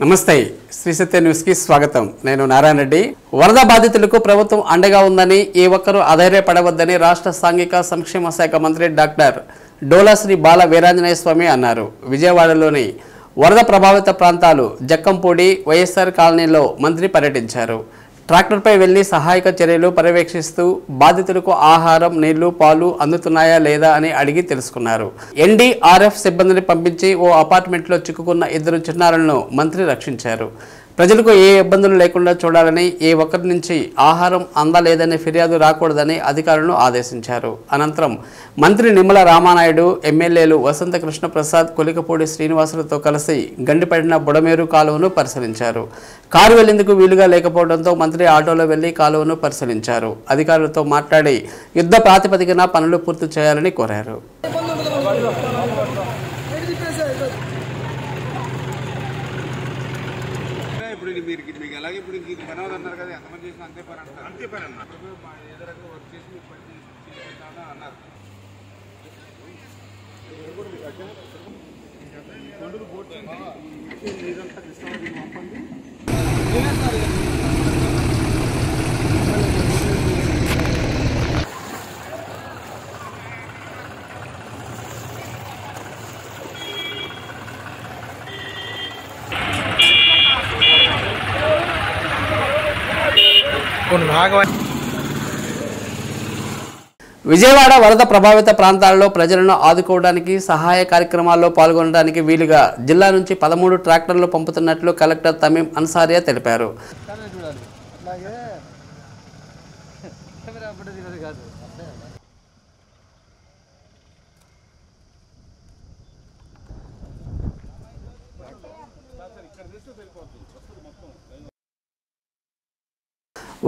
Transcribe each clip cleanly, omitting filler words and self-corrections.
నమస్తే శ్రీ సత్య న్యూస్ కి స్వాగతం. నేను నారాయణ రెడ్డి. వరద బాధితులకు ప్రభుత్వం అండగా ఉందని ఏ ఒక్కరూ అధైర్యపడవద్దని రాష్ట్ర సాంఘిక సంక్షేమ శాఖ మంత్రి డాక్టర్ డోలా శ్రీ బాల వీరాంజనేయ స్వామి అన్నారు. విజయవాడలోని వరద ప్రభావిత ప్రాంతాలు జక్కంపూడి వైఎస్ఆర్ కాలనీలో మంత్రి పర్యటించారు. ట్రాక్టర్పై వెళ్లి సహాయక చర్యలు పర్యవేక్షిస్తూ బాధితులకు ఆహారం, నీళ్లు, పాలు అందుతున్నాయా లేదా అని అడిగి తెలుసుకున్నారు. ఎన్డీఆర్ఎఫ్ సిబ్బందిని పంపించి ఓ అపార్ట్మెంట్లో చిక్కుకున్న 2 చిన్నారులను మంత్రి రక్షించారు. ప్రజలకు ఏ ఇబ్బందులు లేకుండా చూడాలని, ఏ ఒక్కరి నుంచి ఆహారం అందలేదనే ఫిర్యాదు రాకూడదని అధికారులను ఆదేశించారు. అనంతరం మంత్రి నిమ్మల రామానాయుడు, ఎమ్మెల్యేలు వసంత కృష్ణ ప్రసాద్, కొలికపూడి శ్రీనివాసులతో కలిసి గండిపడిన బుడమేరు కాలువను పరిశీలించారు. కారు వెళ్లేందుకు వీలుగా లేకపోవడంతో మంత్రి ఆటోలో వెళ్లి కాలువను పరిశీలించారు. అధికారులతో మాట్లాడి యుద్ధ ప్రాతిపదికన పనులు పూర్తి చేయాలని కోరారు. మీకు అలాగే ఇప్పుడు ఇది పనవద్దు అన్నారు కదా, ఎంతమంది చేసినా అంతే పని అంటారు. అంతే పని అన్నారు. ఏదో రకంగా వర్క్ చేసి మీకు పని చేసి అన్నారు. విజయవాడ వరద ప్రభావిత ప్రాంతాల్లో ప్రజలను ఆదుకోవడానికి, సహాయ కార్యక్రమాల్లో పాల్గొనడానికి వీలుగా జిల్లా నుంచి 13 ట్రాక్టర్లు పంపుతున్నట్లు కలెక్టర్ తమీం అన్సారియా తెలిపారు.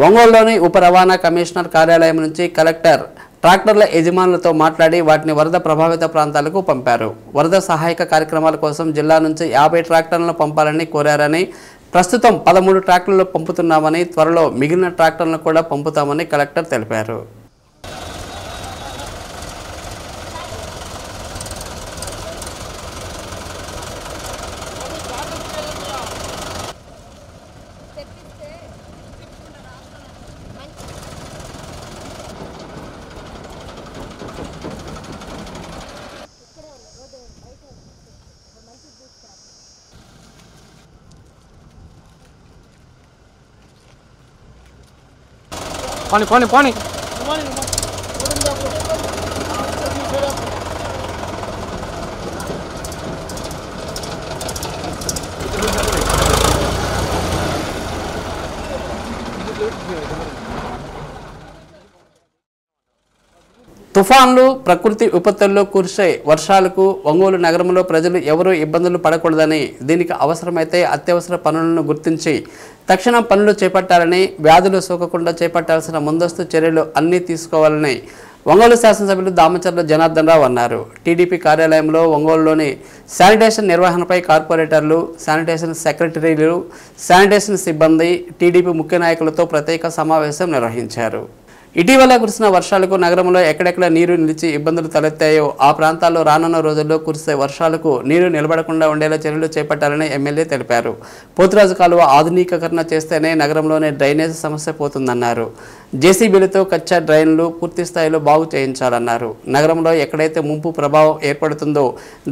ఒంగోలులోని ఉప రవాణా కమిషనర్ కార్యాలయం నుంచి కలెక్టర్ ట్రాక్టర్ల యజమానులతో మాట్లాడి వాటిని వరద ప్రభావిత ప్రాంతాలకు పంపారు. వరద సహాయక కార్యక్రమాల కోసం జిల్లా నుంచి 50 ట్రాక్టర్లను పంపాలని కోరారని, ప్రస్తుతం 13 ట్రాక్టర్లు పంపుతున్నామని, త్వరలో మిగిలిన ట్రాక్టర్లను కూడా పంపుతామని కలెక్టర్ తెలిపారు. पानी पानी पानी తుఫాన్లు, ప్రకృతి విపత్తుల్లో కురిసే వర్షాలకు ఒంగోలు నగరంలో ప్రజలు ఎవరూ ఇబ్బందులు పడకూడదని, దీనికి అవసరమైతే అత్యవసర పనులను గుర్తించి తక్షణం పనులు చేపట్టాలని, వ్యాధులు సోకకుండా చేపట్టాల్సిన ముందస్తు చర్యలు అన్నీ తీసుకోవాలని ఒంగోలు శాసనసభ్యులు దామచర్ల జనార్దన్ రావు అన్నారు. టీడీపీ కార్యాలయంలో ఒంగోలులోని శానిటేషన్ నిర్వహణపై కార్పొరేటర్లు, శానిటేషన్ సెక్రటరీలు, శానిటేషన్ సిబ్బంది, టీడీపీ ముఖ్య నాయకులతో ప్రత్యేక సమావేశం నిర్వహించారు. ఇటీవల కురిసిన వర్షాలకు నగరంలో ఎక్కడెక్కడ నీరు నిలిచి ఇబ్బందులు తలెత్తాయో ఆ ప్రాంతాల్లో రానున్న రోజుల్లో కురిసే వర్షాలకు నీరు నిలబడకుండా ఉండేలా చర్యలు చేపట్టాలని ఎమ్మెల్యే తెలిపారు. పోతురాజు కాలువ ఆధునికీకరణ చేస్తేనే నగరంలోనే డ్రైనేజ్ సమస్య పోతుందన్నారు. జేసీబీలతో కచ్చా డ్రైన్లు పూర్తి స్థాయిలో బాగు చేయించాలన్నారు. నగరంలో ఎక్కడైతే ముంపు ప్రభావం ఏర్పడుతుందో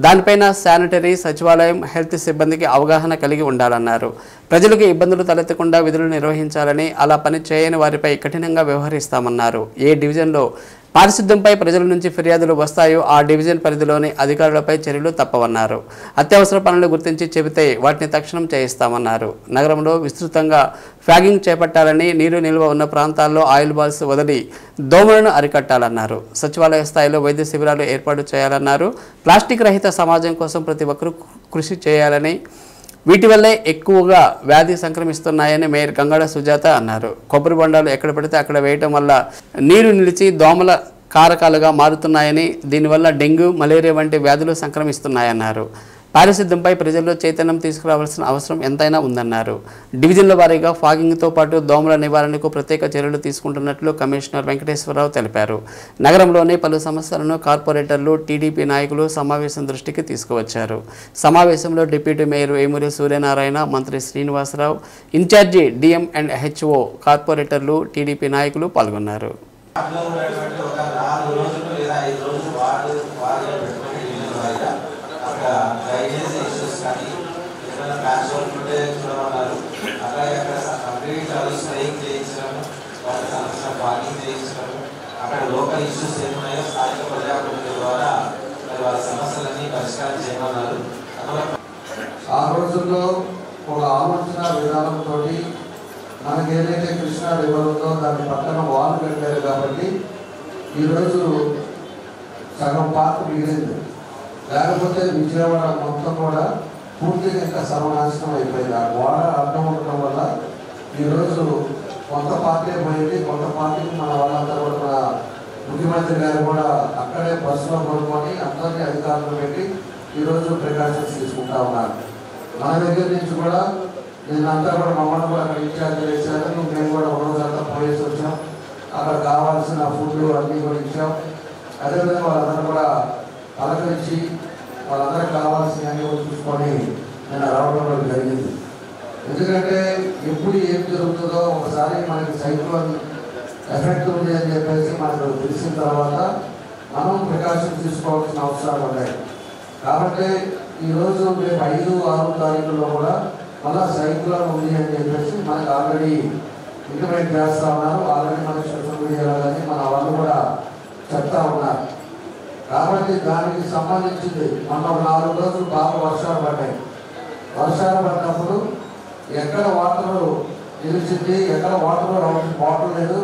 దానిపైన శానిటరీ, సచివాలయం, హెల్త్ సిబ్బందికి అవగాహన కలిగి ఉండాలన్నారు. ప్రజలకు ఇబ్బందులు తలెత్తకుండా విధులు నిర్వహించాలని, అలా పని చేయని వారిపై కఠినంగా వ్యవహరిస్తామన్నారు. ఏ డివిజన్లో పారిశుద్ధ్యంపై ప్రజల నుంచి ఫిర్యాదులు వస్తాయో ఆ డివిజన్ పరిధిలోని అధికారులపై చర్యలు తప్పవన్నారు. అత్యవసర పనులు గుర్తించి చెబితే వాటిని తక్షణం చేయిస్తామన్నారు. నగరంలో విస్తృతంగా ఫ్యాగింగ్ చేపట్టాలని, నీరు నిల్వ ఉన్న ప్రాంతాల్లో ఆయిల్ బాల్స్ వదిలి దోమలను అరికట్టాలన్నారు. సచివాలయ స్థాయిలో వైద్య శిబిరాలు ఏర్పాటు చేయాలన్నారు. ప్లాస్టిక్ రహిత సమాజం కోసం ప్రతి ఒక్కరూ కృషి చేయాలని, వీటి వల్లే ఎక్కువగా వ్యాధి సంక్రమిస్తున్నాయని మేయర్ గంగాడ సుజాత అన్నారు. కొబ్బరి బొండాలు ఎక్కడ పడితే అక్కడ వేయటం వల్ల నీరు నిలిచి దోమల కారకాలుగా మారుతున్నాయని, దీనివల్ల డెంగ్యూ, మలేరియా వంటి వ్యాధులు సంక్రమిస్తున్నాయన్నారు. పారిశుద్ధ్యంపై ప్రజల్లో చైతన్యం తీసుకురావాల్సిన అవసరం ఎంతైనా ఉందన్నారు. డివిజన్ల వారీగా ఫాగింగ్తో పాటు దోమల నివారణకు ప్రత్యేక చర్యలు తీసుకుంటున్నట్లు కమిషనర్ వెంకటేశ్వరరావు తెలిపారు. నగరంలోని పలు సమస్యలను కార్పొరేటర్లు, టీడీపీ నాయకులు సమావేశం దృష్టికి తీసుకువచ్చారు. సమావేశంలో డిప్యూటీ మేయర్ వేమూరి సూర్యనారాయణ, మంత్రి Srinivasarao, in charge DM and HO, కార్పొరేటర్లు, టీడీపీ నాయకులు పాల్గొన్నారు. అక్కడ లోకల్ ఇష్యూస్ ఏమున్నాయో స్థానిక ప్రజాప్రతినిధుల ద్వారా వాళ్ళ సమస్యలన్నీ పరిష్కారం చేయమన్నారు. ఆ రోజుల్లో ఒక ఆలోచన విధానంతో మనకి ఏదైతే కృష్ణా రివర్ ఉందో దాని పక్కన వాల్ కట్టారు కాబట్టి ఈరోజు సగం పార్క్ మిగిలింది. లేకపోతే విజయవాడ మొత్తం కూడా పూర్తిగా ఇంకా సర్వనాశనం అయిపోయింది. ఆ గోడ అడ్డం ఉండటం వల్ల ఈరోజు కొంత పార్టీ పోయింది. కొంత పార్టీకి మన వాళ్ళందరూ కూడా మన ముఖ్యమంత్రి గారు కూడా అక్కడే బస్సులో కొనుక్కొని అందరినీ అధికారులు పెట్టి ఈరోజు ప్రికాషన్స్ తీసుకుంటా ఉన్నారు. మన దగ్గర నుంచి కూడా నిన్నంతా కూడా మమ్మల్ని కూడా అక్కడ ఇన్ఛార్జ్ చేశారు. మేము కూడా రోజంతా పోయేసి వచ్చాం. అక్కడ కావాల్సిన ఫుడ్ అన్నీ కూడా ఇచ్చాం. అదేవిధంగా వాళ్ళందరూ కూడా పలకరించి వాళ్ళందరికీ కావాల్సినవన్నీ కూడా చూసుకొని నేను రావడం కూడా జరిగింది. ఎందుకంటే ఎప్పుడు ఏం జరుగుతుందో ఒకసారి మనకి సైక్లోన్ ఎఫెక్ట్ ఉంది అని చెప్పేసి మనకు తెలిసిన తర్వాత మనం ప్రికాషన్ తీసుకోవాల్సిన అవసరాలు ఉన్నాయి. కాబట్టి ఈరోజు రేపు 5, 6 తారీఖుల్లో కూడా మళ్ళా సైక్లోన్ ఉంది అని చెప్పేసి మనకు ఆల్రెడీ ఇంటిమేట్ చేస్తూ ఉన్నారు. ఆల్రెడీ మన సోషల్ మీడియాలో కానీ మన వాళ్ళు కూడా చెప్తా ఉన్నారు. కాబట్టి దానికి సంబంధించింది మొన్న 4 రోజులు బాగా వర్షాలు పడ్డాయి. వర్షాలు పడినప్పుడు ఎక్కడ వాటర్ నిలిచింది, ఎక్కడ వాటర్ లేదు,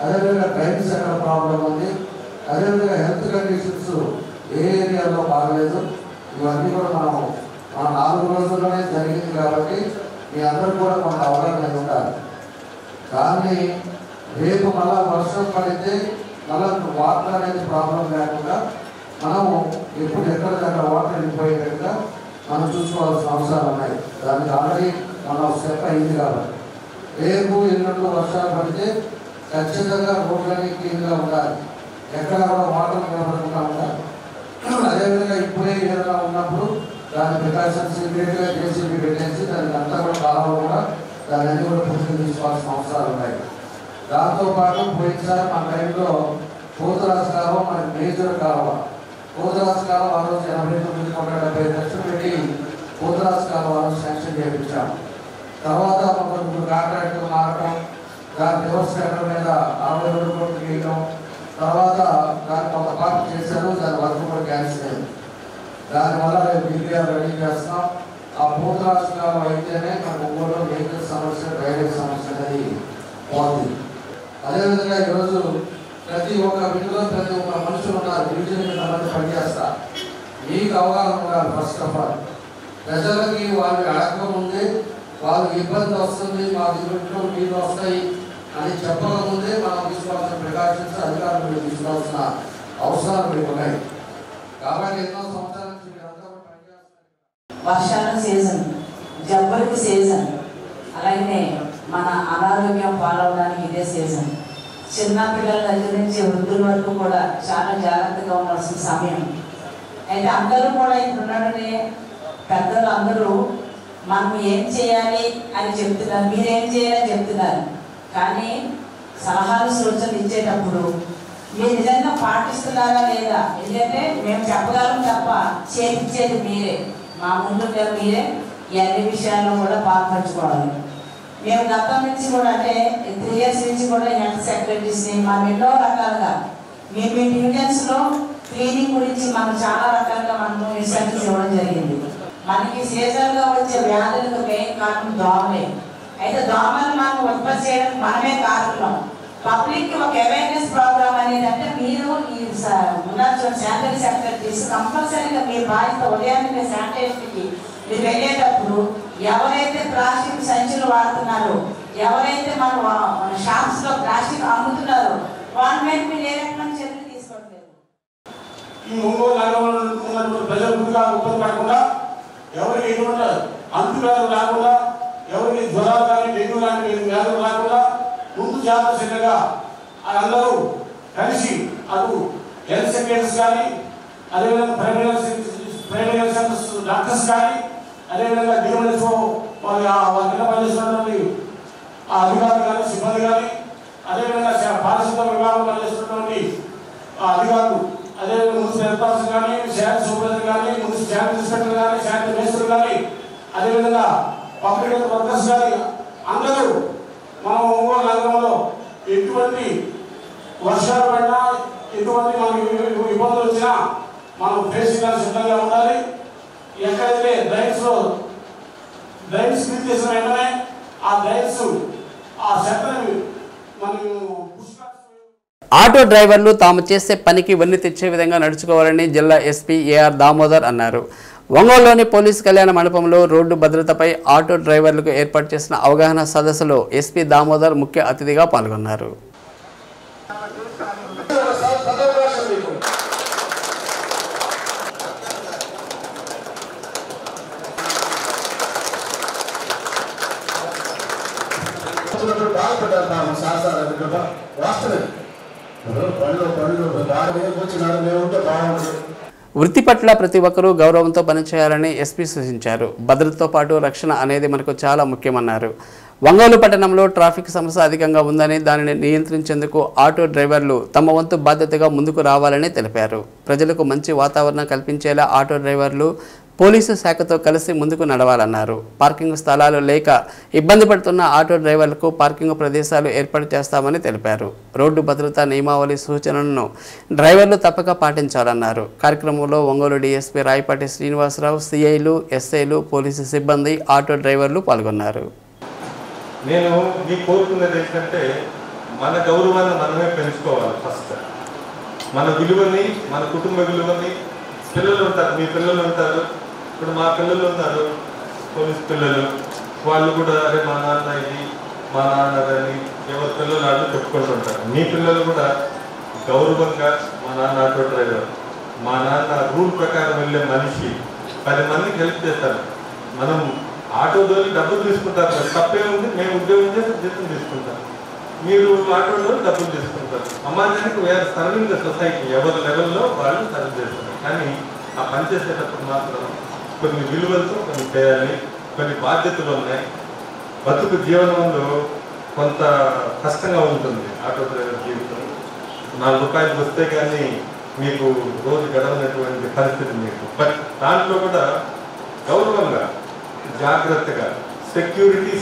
అదేవిధంగా డ్రైన్స్ ఎక్కడ ప్రాబ్లం ఉంది, అదేవిధంగా హెల్త్ కండిషన్స్ ఏ ఏరియాలో బాగలేదు, ఇవన్నీ కూడా మన 4 రోజుల్లోనే జరిగింది. కాబట్టి మీ అందరూ కూడా కొంత అవగాహన ఉండాలి. కానీ రేపు మళ్ళా వర్షం పడితే మళ్ళీ వాటర్ అనేది ప్రాబ్లం లేకుండా మనము ఎప్పుడు ఎక్కడికక్కడ వాటర్ వెళ్ళిపోయేటట్టుగా మనం చూసుకోవాల్సిన అవసరాలు ఉన్నాయి. దానికి ఆల్రెడీ మనం స్టెప్ అయింది. కాబట్టి రేపు ఎన్నట్లు వర్షాలు పడితే ఖచ్చితంగా రోడ్లన్నీ క్లీన్గా ఉండాలి. ఎక్కడ కూడా వాటర్ నిలబడకుండా ఉండాలి. అదేవిధంగా ఇప్పుడే ఏదైనా ఉన్నప్పుడు దాని ప్రికాషన్స్ ఇమీడియట్గా జేసీబీ పెట్టేసి దానికి అంతా కూడా కాలంలో కూడా దాన్ని అన్ని కూడా పూర్తిగా తీసుకోవాల్సిన అవసరాలు ఉన్నాయి. దాంతోపాటు పోయినసారి మన టైంలో పోతురాజు కాలువ మనకి మేజర్ కాలువ. పోతురాజు కాలువ ఆ రోజు 89,75 లక్షలు పెట్టి పోతురాజు కాలువ శాంక్షన్ చేయించాం. తర్వాత కొంచెం కాంట్రాక్ట్ మారటం, దాని రివర్స్ టెండర్ మీద 62 కోట్లు వేయటం, తర్వాత దాన్ని కొంత పార్టీ చేశారు. దాని వర్క్ కూడా క్యాన్సిల్ అయింది. దానివల్ల రేపు డిపిఆర్ రెడీ చేస్తాం. ఆ పోతురాజు కాలువ అయితేనే మన ఊళ్ళో వెహికల్ సమస్య, డ్రైనేజ్ సమస్య అనేది పోతుంది. అదేవిధంగా ఈరోజు ప్రతి ఒక్క వీటిలో ప్రతి ఒక్క మనుషులు ఉన్నారు. డివిజన్ మీద మంది పనిచేస్తారు. మీకు అవగాహన ఉండాలి. ఫస్ట్ ఆఫ్ ఆల్ ప్రజలకి వాళ్ళు అడగకముందే వాళ్ళకి ఇబ్బంది వస్తుంది, మా ఇంట్లో నీళ్ళు వస్తాయి అని చెప్పకముందే మనం తీసుకోవాల్సిన ప్రికాషన్స్ అధికారులు మీరు తీసుకోవాల్సిన అవసరాలు మీకు ఉన్నాయి. కాబట్టి ఎన్నో సంవత్సరాల నుంచి మీరంతా పనిచేస్తారు. వర్షాల సీజన్, జబ్బులకి సీజన్, అలాగే మన అనారోగ్యం పాలవడానికి ఇదే సీజన్. చిన్నపిల్లల దగ్గర నుంచి వృద్ధుల వరకు కూడా చాలా జాగ్రత్తగా ఉండాల్సిన సమయం. అయితే అందరూ కూడా ఇప్పుడు ఉన్నాడని పెద్దలు అందరూ మనం ఏం చేయాలి అని చెప్తున్నారు, మీరేం చేయాలని చెప్తున్నారు. కానీ సలహాలు సూచనలు ఇచ్చేటప్పుడు మీరు నిజంగా పాటిస్తున్నారా లేదా? ఎందుకంటే మేము చెప్పగలం తప్ప చేయించేది మీరే, మా ముందుగా మీరే ఈ అన్ని విషయాల్లో కూడా పాల్పంచుకోవాలి. మేము గతం నుంచి కూడా అంటే 3 years నుంచి కూడా హెల్త్ సెక్రటరీస్ని మనం ఎన్నో రకాలుగా మీ డివిజన్స్లో క్లీనింగ్ గురించి మనం చాలా రకాలుగా మనము ఇన్స్ట్రక్షన్స్ ఇవ్వడం జరిగింది. మనకి సీజన్గా వచ్చే వ్యాధులకు మెయిన్ కారణం దోమలే. అయితే దోమలు మనం ఉత్పత్తి చేయడానికి మనమే కారణం. పబ్లిక్ ఒక అవేర్నెస్ ప్రోగ్రామ్ అనేది అంటే మీరు ఈ శానిటరీ సెక్రటరీస్ కంపల్సరీగా మీ బాధ్యత. ఉదయాన్నే శానిటేషన్కి మీరు వెళ్ళేటప్పుడు ఎవరైతే ప్లాస్టిక్ సంచులు వాడుతున్నారో, ఎవరైతే మన షాప్స్లో ప్లాస్టిక్ అమ్ముతున్నారో వాళ్ళ మీద మీరు ఏ రకమైన చర్యలు తీసుకోవట్లేదు. ఈ ఒంగోలు నగరంలో ఉన్నటువంటి ప్రజలు ఇబ్బంది పడకుండా ఎవరికి ఎటువంటి అంటువ్యాధులు రాకుండా, ఎవరికి జ్వరాలు కానీ డెంగ్యూ లాంటి వ్యాధులు రాకుండా ముందు జాగ్రత్తగా అందరూ కలిసి అటు హెల్త్ సెక్రటరీస్ కానీ, అదేవిధంగా ప్రైవేట్ డాక్టర్స్ కానీ, అదేవిధంగా డిఎంఎస్ఓ వాళ్ళ కింద పనిచేస్తున్నటువంటి అధికారులు కానీ, సిబ్బంది కానీ, అదేవిధంగా పారిశుద్ధ విభాగం పనిచేస్తున్నటువంటి అధికారులు, అదేవిధంగా మున్సిపల్ హెల్త్ ఆఫీసర్ కానీ, శానిటరీ సూపర్వైజర్ కానీ, మున్సిపల్ శానిటరీ ఇన్స్పెక్టర్ కానీ, శానిటరీ మేస్టర్ కానీ, అదేవిధంగా పబ్లిక్ హెల్త్ వర్కర్స్ కానీ అందరూ మనం ఒంగోలు నగరంలో ఎటువంటి వర్షాలు పడినా, ఎటువంటి మనకి ఇబ్బందులు వచ్చినా మనం ఫేస్ చేయడానికి సిద్ధంగా ఉండాలి. ఎక్కడైతే డ్రైన్స్ క్లీన్ చేసిన వెంటనే ఆ డ్రైన్స్ ఆ సెంటర్ని మనం ఆటో డ్రైవర్లు తాము చేసే పనికి వన్నె తెచ్చే విధంగా నడుచుకోవాలని జిల్లా ఎస్పీ ఏఆర్ దామోదర్ అన్నారు. ఒంగోలులోని పోలీసు కళ్యాణ మండపంలో రోడ్డు భద్రతపై ఆటో డ్రైవర్లకు ఏర్పాటు చేసిన అవగాహన సదస్సులో ఎస్పీ దామోదర్ ముఖ్య అతిథిగా పాల్గొన్నారు. వృత్తి పట్ల ప్రతి ఒక్కరూ గౌరవంతో పనిచేయాలని ఎస్పీ సూచించారు. భద్రతతో పాటు రక్షణ అనేది మనకు చాలా ముఖ్యమన్నారు. ఒంగోలు పట్టణంలో ట్రాఫిక్ సమస్య అధికంగా ఉందని దానిని నియంత్రించేందుకు ఆటో డ్రైవర్లు తమ వంతు బాధ్యతగా ముందుకు రావాలని తెలిపారు. ప్రజలకు మంచి వాతావరణం కల్పించేలా ఆటో డ్రైవర్లు పోలీసు శాఖతో కలిసి ముందుకు నడవాలన్నారు. పార్కింగ్ స్థలాలు లేక ఇబ్బంది పడుతున్న ఆటో డ్రైవర్లకు పార్కింగ్ ప్రదేశాలు ఏర్పాటు చేస్తామని తెలిపారు. రోడ్డు భద్రతా నియమావళి సూచనలను డ్రైవర్లు తప్పక పాటించాలన్నారు. కార్యక్రమంలో ఒంగోలు డీఎస్పీ రాయపాటి శ్రీనివాసరావు, సిఐలు, ఎస్ఐలు, పోలీసు సిబ్బంది, ఆటో డ్రైవర్లు పాల్గొన్నారు. నేను మీకు కోరుకున్నది ఏంటంటే మన గౌరవాన్ని మనమే పెంచుకోవాలి. ఫస్ట్ మన విలువని, మన కుటుంబ విలువని, పిల్లలు ఉంటారు, మీ పిల్లలు ఉంటారు, ఇప్పుడు మా పిల్లలు ఉన్నారు, పోలీస్ పిల్లలు, వాళ్ళు కూడా అరే మా నాన్న ఇది, మా నాన్న అని ఎవరి పిల్లలు వాళ్ళు చెప్పుకుంటుంటారు. మీ పిల్లలు కూడా గౌరవంగా మా నాన్న ఆటో డ్రైవర్, మా నాన్న రూల్ ప్రకారం వెళ్ళే మనిషి, 10 మందికి హెల్ప్ చేస్తారు. మనం ఆటో ద్వారా డబ్బులు తీసుకుంటారు, తప్పే ఉంది, మేము ఉద్యోగం చేసి జీతం తీసుకుంటాం, మీరు ఆటో ద్వారా డబ్బులు తీసుకుంటారు. సమాజానికి వేరే సర్వింగ్ ద సొసైటీ, ఎవరి లెవెల్లో వాళ్ళు సర్వ్ చేస్తారు. కానీ ఆ పని చేసేటప్పుడు మాత్రం కొన్ని విలువలతో కొన్ని చేయాలి, కొన్ని బాధ్యతలు ఉన్నాయి. బతుకు జీవనంలో కొంత కష్టంగా ఉంటుంది ఆటో డ్రైవర్ జీవితం. 4 రూపాయలు వస్తే కానీ మీకు రోజు గడవనటువంటి పరిస్థితి మీకు. బట్ దాంట్లో కూడా గౌరవంగా, జాగ్రత్తగా, సెక్యూరిటీ,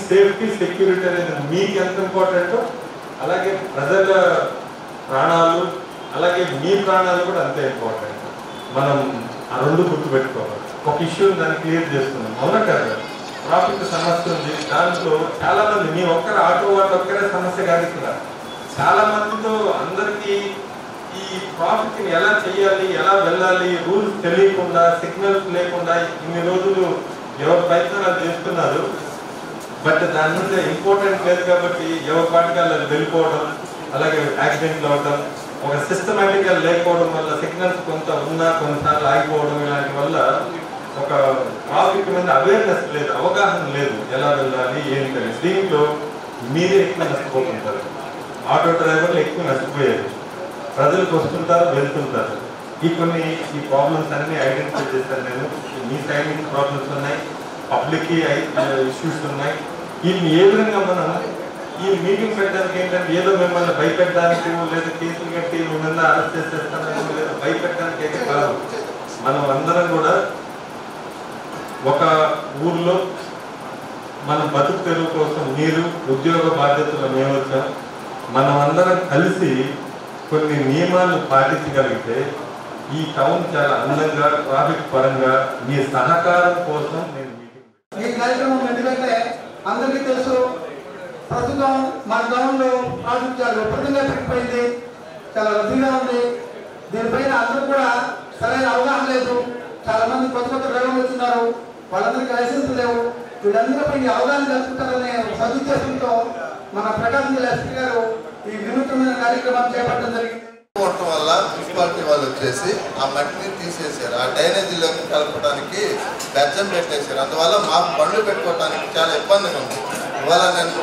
సెక్యూరిటీ అనేది మీకు ఎంత ఇంపార్టెంటో అలాగే ప్రజల ప్రాణాలు, అలాగే మీ ప్రాణాలు కూడా అంతే ఇంపార్టెంట్. మనం ఆ 2 గుర్తుపెట్టుకోవాలి. ఒక ఇష్యూ దాన్ని క్లియర్ చేస్తున్నాం, అవునా కదా? ట్రాఫిక్ సమస్య ఉంది, దాంట్లో చాలా మంది, మీ ఒక్కరు ఆటో వాళ్ళు ఒక్కరే సమస్య కాదు, ఇక్కడ చాలా మందితో అందరికీ ఈ ట్రాఫిక్ని ఎలా చేయాలి, ఎలా వెళ్ళాలి, రూల్స్ తెలియకుండా, సిగ్నల్స్ లేకుండా ఇన్ని రోజులు ఎవరి ప్రయత్నాలు చేస్తున్నారు. బట్ దాని మీద ఇంపార్టెంట్ లేదు కాబట్టి ఎవరి పాటికి అది వెళ్ళిపోవడం, అలాగే యాక్సిడెంట్లు అవ్వడం, ఒక సిస్టమేటిక్గా లేకపోవడం వల్ల సిగ్నల్స్ కొంత ఉన్నా కొన్నిసార్లు ఆగిపోవడం, ఇలాంటి వల్ల ఒక ట్రాఫిక్ మీద అవేర్నెస్ లేదు, అవగాహన లేదు, ఎలా వెళ్ళాలి ఏంటి. దీంట్లో మీరే ఎక్కువ నష్టపోతుంటారు, ఆటో డ్రైవర్లు ఎక్కువ నష్టపోయారు. ప్రజలకు వస్తుంటారు, వెళ్తుంటారు. ఈ ప్రాబ్లమ్స్ అన్ని ఐడెంటిఫై చేస్తాను నేను. మీ సైడ్ నుంచి ప్రాబ్లమ్స్ ఉన్నాయి, పబ్లిక్కి ఇష్యూస్ ఉన్నాయి. వీటిని ఏ విధంగా మనం ఈ మీటింగ్ పెట్టడానికి ఏంటంటే ఏదో మిమ్మల్ని భయపెట్టడానికి లేదా కేసులు కట్టి మిమ్మల్ని అరెస్ట్ చేసేస్తానని లేదా భయపెట్టడానికి అయితే కాదు. మనం అందరం కూడా ఒక ఊర్లో మనం బతుకు తెరువు కోసం మీరు ఉద్యోగ బాధ్యతలు నియమించాం. మనం అందరం కలిసి కొన్ని నియమాలు పాటించగలిగితే ఈ టౌన్ చాలా అందంగా, ట్రాఫిక్ పరంగా మీ సహకారం కోసం నేను ఈ కార్యక్రమం ఎందుకంటే అందరికీ తెలుసు, ప్రస్తుతం మన టౌన్లో ట్రాఫిక్ చాలా విపరీతంగా పెరిగిపోయింది, చాలా రద్దీగా ఉంది. దీనిపైన అందరూ కూడా సరైన అవగాహన లేదు. చాలా మంది కొత్త డ్రైవర్లు వచ్చినారు, వాళ్ళందరికీ లైసెన్స్ లేవు. వీళ్ళందరిపై అవగాహన కలుపుతారనే సదుద్దేశంతో మన ప్రకాశం జిల్లా ఎస్పీ గారు ఈ వినూత్నమైన కార్యక్రమాన్ని చేపట్టడం జరిగింది. ఉండటం వల్ల మున్సిపాలిటీ వాళ్ళు వచ్చేసి ఆ మట్టిని తీసేశారు. ఆ డ్రైనేజీలోకి కలపడానికి బెజ్జం పెట్టేశారు. అందువల్ల మాకు బండ్లు పెట్టుకోవడానికి చాలా ఇబ్బందిగా ఉంది. ఇవాళ నేను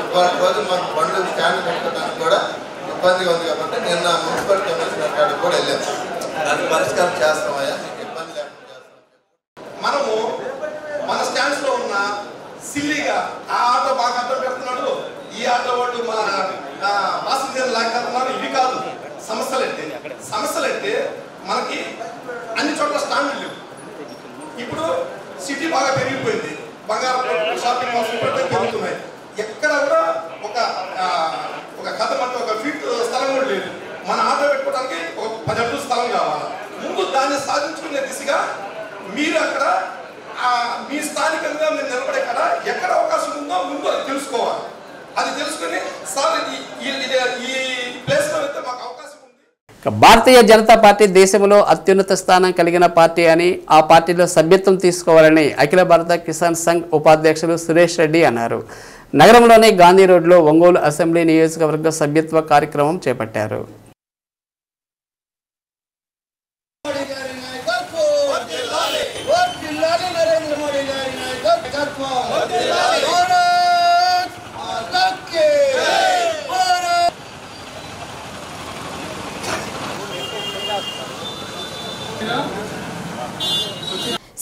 రోజు మాకు బండ్లు స్టాండ్ పెట్టుకోవడానికి కూడా ఇబ్బందిగా ఉంది. కాబట్టి నిన్న మున్సిపల్ కమిషనర్ కాడికి కూడా వెళ్ళాము. దాన్ని పరిష్కారం చేస్తామయ్యా, మీకు ఇబ్బంది లేకుండా చేస్తాం. మనము మన స్టాండ్స్ లో ఉన్న సిల్లీగా ఆ ఆటో బాగా అడ్డం పెడుతున్నాడు, ఈ ఆటో వాళ్ళు మన పాసింజర్ లాగేస్తున్నారు. ఇవి కాదు సమస్యలంటే మనకి అన్ని చోట్ల స్టాండ్లు లేవు. ఇప్పుడు సిటీ బాగా పెరిగిపోయింది, బంగారం షాపింగ్ మాల్స్ పెరుగుతున్నాయి. ఎక్కడ కూడా ఒక కథ అంటే ఒక ఫీట్ స్థలం కూడా లేదు. మన ఆటో పెట్టుకోవడానికి ఒక 10 అడుగుల స్థలం కావాలి. ముందు దాన్ని సాధించుకునే దిశగా మీరు అక్కడ మీ స్థానికంగా మీరు నిలబడే కదా ఎక్కడ అవకాశం ఉందో ముందు అది తెలుసుకోవాలి. అది తెలుసుకుని సార్ ఈ ప్లేస్లో అయితే మాకు అవకాశం. భారతీయ జనతా పార్టీ దేశంలో అత్యున్నత స్థానం కలిగిన పార్టీ అని, ఆ పార్టీలో సభ్యత్వం తీసుకోవాలని అఖిల భారత కిసాన్ సంఘ్ ఉపాధ్యక్షులు సురేష్ రెడ్డి అన్నారు. నగరంలోని గాంధీ రోడ్లో ఒంగోలు అసెంబ్లీ నియోజకవర్గ సభ్యత్వ కార్యక్రమం చేపట్టారు.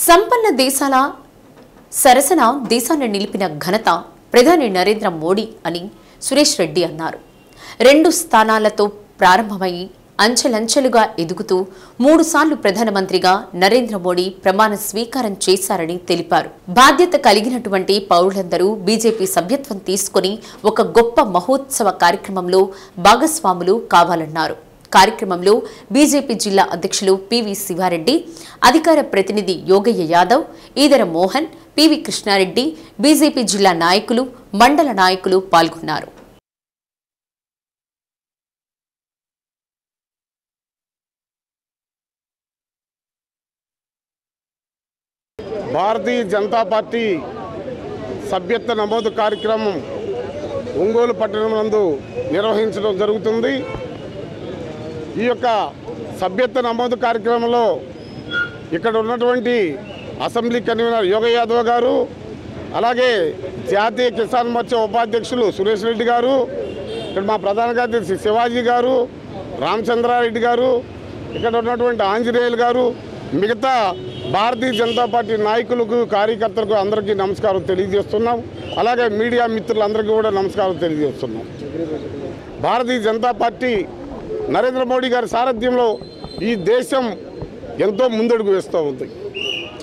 సంపన్న దేశాల సరసన దేశాన్ని నిలిపిన ఘనత ప్రధాని నరేంద్ర మోడీ అని సురేష్ రెడ్డి అన్నారు. 2 స్థానాలతో ప్రారంభమై అంచెలంచెలుగా ఎదుగుతూ 3 సార్లు ప్రధానమంత్రిగా నరేంద్ర మోడీ ప్రమాణ స్వీకారం చేశారని తెలిపారు. బాధ్యత కలిగినటువంటి పౌరులందరూ బీజేపీ సభ్యత్వం తీసుకుని ఒక గొప్ప మహోత్సవ కార్యక్రమంలో భాగస్వాములు కావాలన్నారు. కార్యక్రమంలో బీజేపీ జిల్లా అధ్యక్షులు పివి శివారెడ్డి, అధికార ప్రతినిధి యోగయ్య యాదవ్, ఈదర మోహన్, పివి కృష్ణారెడ్డి, బీజేపీ జిల్లా నాయకులు, మండల నాయకులు పాల్గొన్నారు. భారతీయ జనతా పార్టీ సభ్యత్వ నమోదు కార్యక్రమం ఒంగోలు పట్టణం నందు నిర్వహించడం జరుగుతుంది. ఈ యొక్క సభ్యత్వ నమోదు కార్యక్రమంలో ఇక్కడ ఉన్నటువంటి అసెంబ్లీ కన్వీనర్ యోగ యాదవ్ గారు, అలాగే జాతీయ కిసాన్ మోర్చా ఉపాధ్యక్షులు సురేష్ రెడ్డి గారు, ఇక్కడ మా ప్రధాన కార్యదర్శి శివాజీ గారు, రామచంద్రారెడ్డి గారు, ఇక్కడ ఉన్నటువంటి ఆంజనేయులు గారు, మిగతా భారతీయ జనతా పార్టీ నాయకులకు, కార్యకర్తలకు అందరికీ నమస్కారం తెలియజేస్తున్నాం. అలాగే మీడియా మిత్రులందరికీ కూడా నమస్కారం తెలియజేస్తున్నాం. భారతీయ జనతా పార్టీ నరేంద్ర మోడీ గారి సారథ్యంలో ఈ దేశం ఎంతో ముందడుగు వేస్తూ ఉంది.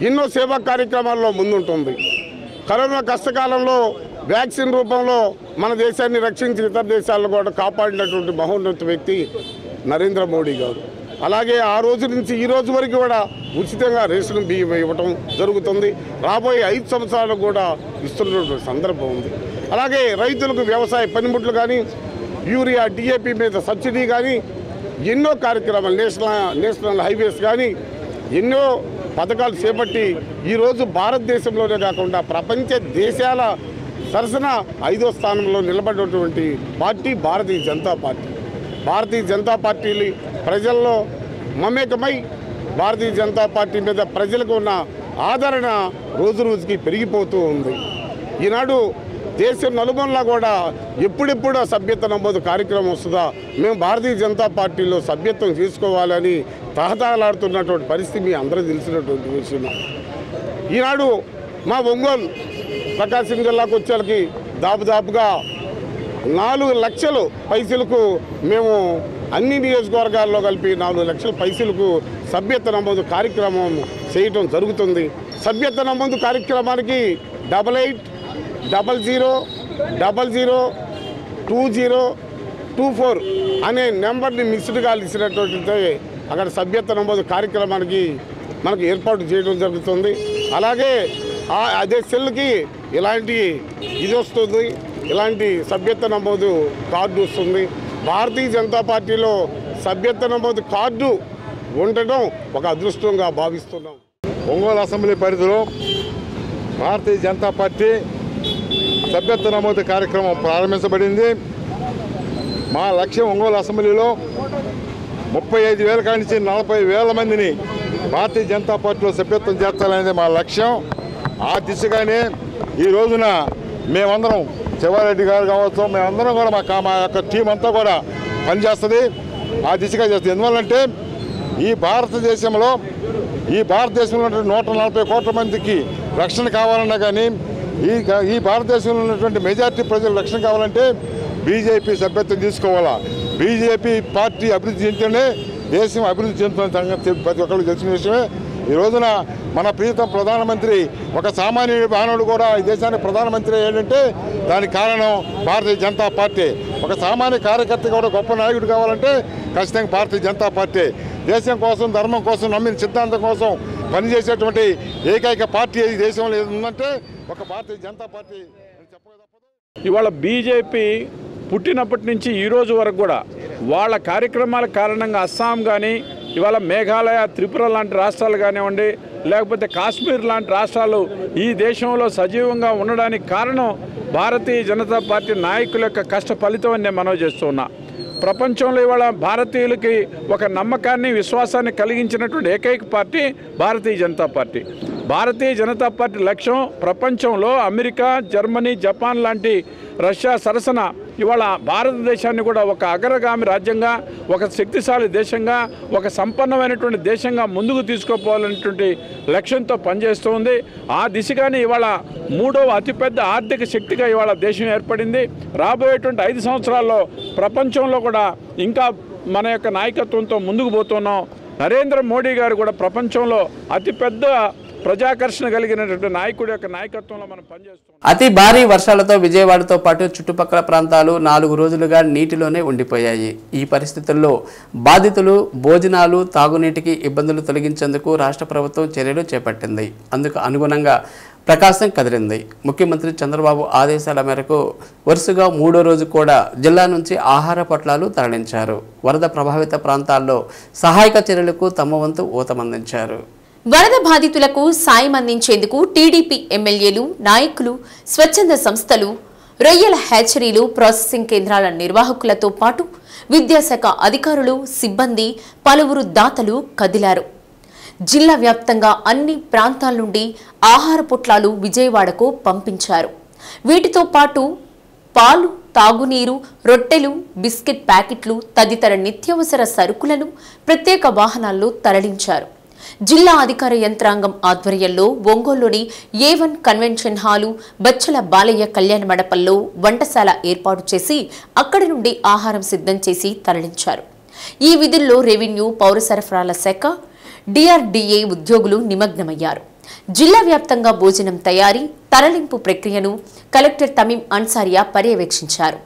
ఎన్నో సేవా కార్యక్రమాల్లో ముందుంటుంది. కరోనా కష్టకాలంలో వ్యాక్సిన్ రూపంలో మన దేశాన్ని రక్షించి ఇతర దేశాలను కూడా కాపాడినటువంటి మహోన్నత వ్యక్తి నరేంద్ర మోడీ గారు. అలాగే ఆ రోజు నుంచి ఈ రోజు వరకు కూడా ఉచితంగా రేషన్ బియ్యం ఇవ్వటం జరుగుతుంది. రాబోయే 5 సంవత్సరాలు కూడా ఇస్తున్నటువంటి సందర్భం ఉంది. అలాగే రైతులకు వ్యవసాయ పనిముట్లు కానీ, యూరియా, డిఏపి మీద సబ్సిడీ కానీ, ఎన్నో కార్యక్రమాలు, నేషనల్ హైవేస్ కానీ ఎన్నో పథకాలు చేపట్టి ఈరోజు భారతదేశంలోనే కాకుండా ప్రపంచ దేశాల సరసన 5వ స్థానంలో నిలబడినటువంటి party Bharatiya Janata party. Bharatiya Janata party ప్రజల్లో మమేకమై భారతీయ జనతా పార్టీ మీద ప్రజలకు ఉన్న ఆదరణ రోజు రోజుకి పెరిగిపోతూ ఉంది. ఈనాడు దేశం నలుమూలలా కూడా ఎప్పుడెప్పుడు సభ్యత్వ నమోదు కార్యక్రమం వస్తుందా, మేము భారతీయ జనతా పార్టీలో సభ్యత్వం చేసుకోవాలని తహతహలాడుతున్నటువంటి పరిస్థితి మీ అందరూ తెలిసినటువంటి విషయం. ఈనాడు మా ఒంగోలు ప్రకాశం జిల్లాకు వచ్చేకి దాపుగా 4 లక్షల పైసలకు మేము అన్ని నియోజకవర్గాల్లో కలిపి 4 లక్షల పైసలకు సభ్యత్వ నమోదు కార్యక్రమం చేయటం జరుగుతుంది. సభ్యత్వ నమోదు కార్యక్రమానికి 8800002024 అనే నెంబర్ని మిస్డ్ కాల్ ఇచ్చినటువంటి అక్కడ సభ్యత్వ నమోదు కార్యక్రమానికి మనకు ఏర్పాటు చేయడం జరుగుతుంది. అలాగే అదే సెల్కి ఇలాంటి ఇది వస్తుంది, ఇలాంటి సభ్యత్వ నమోదు కార్డు వస్తుంది. భారతీయ జనతా పార్టీలో సభ్యత్వ నమోదు కార్డు ఉండటం ఒక అదృష్టంగా భావిస్తున్నాం. ఒంగోలు అసెంబ్లీ పరిధిలో భారతీయ జనతా పార్టీ సభ్యత్వ నమోదు కార్యక్రమం ప్రారంభించబడింది. మా లక్ష్యం ఒంగోలు అసెంబ్లీలో 35,000 కాడి నుంచి 40,000 మందిని భారతీయ జనతా పార్టీలో సభ్యత్వం చేర్చాలనేది మా లక్ష్యం. ఆ దిశగానే ఈ రోజున మేమందరం శివారెడ్డి గారు కావచ్చు, మేమందరం కూడా మా యొక్క టీం అంతా కూడా పనిచేస్తుంది. ఆ దిశగా చేస్తుంది. ఎందువల్లంటే ఈ భారతదేశంలో 140 కోట్ల మందికి రక్షణ కావాలన్నా కానీ ఈ భారతదేశంలో ఉన్నటువంటి మెజార్టీ ప్రజలు రక్షణ కావాలంటే బీజేపీ సభ్యత్వం తీసుకోవాలా. బీజేపీ పార్టీ అభివృద్ధి చెందితేనే దేశం అభివృద్ధి చెందుతున్న సంగతి ప్రతి ఒక్కరికి తెలిసిన విషయమే. ఈ రోజున మన ప్రియతమ ప్రధానమంత్రి ఒక సామాన్య మానవుడు కూడా ఈ దేశానికి ప్రధానమంత్రి ఏంటంటే దానికి కారణం భారతీయ జనతా పార్టీ. ఒక సామాన్య కార్యకర్త కూడా గొప్ప నాయకుడు కావాలంటే ఖచ్చితంగా భారతీయ జనతా పార్టీ. దేశం కోసం, ధర్మం కోసం, నమ్మిన సిద్ధాంతం కోసం పనిచేసేటువంటి ఏకైక పార్టీ ఈ దేశంలో ఏది ఉందంటే ఒక భారతీయ జనతా పార్టీ. ఇవాళ బీజేపీ పుట్టినప్పటి నుంచి ఈ రోజు వరకు కూడా వాళ్ళ కార్యక్రమాల కారణంగా అస్సాం కానీ, ఇవాళ మేఘాలయ, త్రిపుర లాంటి రాష్ట్రాలు కానివ్వండి, లేకపోతే కాశ్మీర్ లాంటి రాష్ట్రాలు ఈ దేశంలో సజీవంగా ఉండడానికి కారణం భారతీయ జనతా పార్టీ నాయకుల యొక్క కష్ట ఫలితం అని నేను మనవి చేస్తున్నా. ప్రపంచంలో ఇవాళ భారతీయులకి ఒక నమ్మకాన్ని, విశ్వాసాన్ని కలిగించినటువంటి ఏకైక party Bharatiya Janata party. Bharatiya Janata party లక్ష్యం ప్రపంచంలో అమెరికా, జర్మనీ, జపాన్ లాంటి రష్యా సరసన ఇవాళ భారతదేశాన్ని కూడా ఒక అగ్రగామి రాజ్యంగా, ఒక శక్తిశాలి దేశంగా, ఒక సంపన్నమైనటువంటి దేశంగా ముందుకు తీసుకుపోవాలనేటువంటి లక్ష్యంతో పనిచేస్తుంది. ఆ దిశగానే ఇవాళ 3వ అతిపెద్ద ఆర్థిక శక్తిగా ఇవాళ దేశం ఏర్పడింది. రాబోయేటువంటి 5 సంవత్సరాల్లో ప్రపంచంలో కూడా ఇంకా మన యొక్క నాయకత్వంతో ముందుకు పోతున్నాం. నరేంద్ర మోడీ గారు కూడా ప్రపంచంలో అతిపెద్ద ప్రజాకర్షణ కలిగినటువంటి నాయకుడి యొక్క నాయకత్వంలో మనం పనిచేస్తున్నాం. అతి భారీ వర్షాలతో విజయవాడతో పాటు చుట్టుపక్కల ప్రాంతాలు 4 రోజులుగా నీటిలోనే ఉండిపోయాయి. ఈ పరిస్థితుల్లో బాధితులు భోజనాలు, తాగునీటికి ఇబ్బందులు తొలగించేందుకు రాష్ట్ర ప్రభుత్వం చర్యలు చేపట్టింది. అందుకు అనుగుణంగా ప్రకాశం కదిలింది. ముఖ్యమంత్రి చంద్రబాబు ఆదేశాల మేరకు వరుసగా 3వ రోజు కూడా జిల్లా నుంచి ఆహార పొట్లాలు తరలించారు. వరద ప్రభావిత ప్రాంతాల్లో సహాయక చర్యలకు తమ వంతు ఊతమందించారు. వరద బాధితులకు సాయం అందించేందుకు టీడీపీ ఎమ్మెల్యేలు, నాయకులు, స్వచ్ఛంద సంస్థలు, రొయ్యల హ్యాచరీలు, ప్రాసెసింగ్ కేంద్రాల నిర్వాహకులతో పాటు విద్యాశాఖ అధికారులు, సిబ్బంది, పలువురు దాతలు కదిలారు. జిల్లా వ్యాప్తంగా అన్ని ప్రాంతాల నుండి ఆహార పొట్లాలు విజయవాడకు పంపించారు. వీటితో పాటు పాలు, తాగునీరు, రొట్టెలు, బిస్కెట్ ప్యాకెట్లు తదితర నిత్యావసర సరుకులను ప్రత్యేక వాహనాల్లో తరలించారు. జిల్లా అధికార యంత్రాంగం ఆధ్వర్యంలో ఒంగోలులోని A1 కన్వెన్షన్ హాలు, బచ్చల బాలయ్య కళ్యాణ మండపంలో వంటశాల ఏర్పాటు చేసి అక్కడి నుండి ఆహారం సిద్ధం చేసి తరలించారు. ఈ విధుల్లో రెవెన్యూ, పౌర సరఫరాల శాఖ, DRDA ఉద్యోగులు నిమగ్నమయ్యారు. జిల్లా వ్యాప్తంగా భోజనం తయారీ, తరలింపు ప్రక్రియను కలెక్టర్ తమీం అన్సారియా పర్యవేక్షించారు.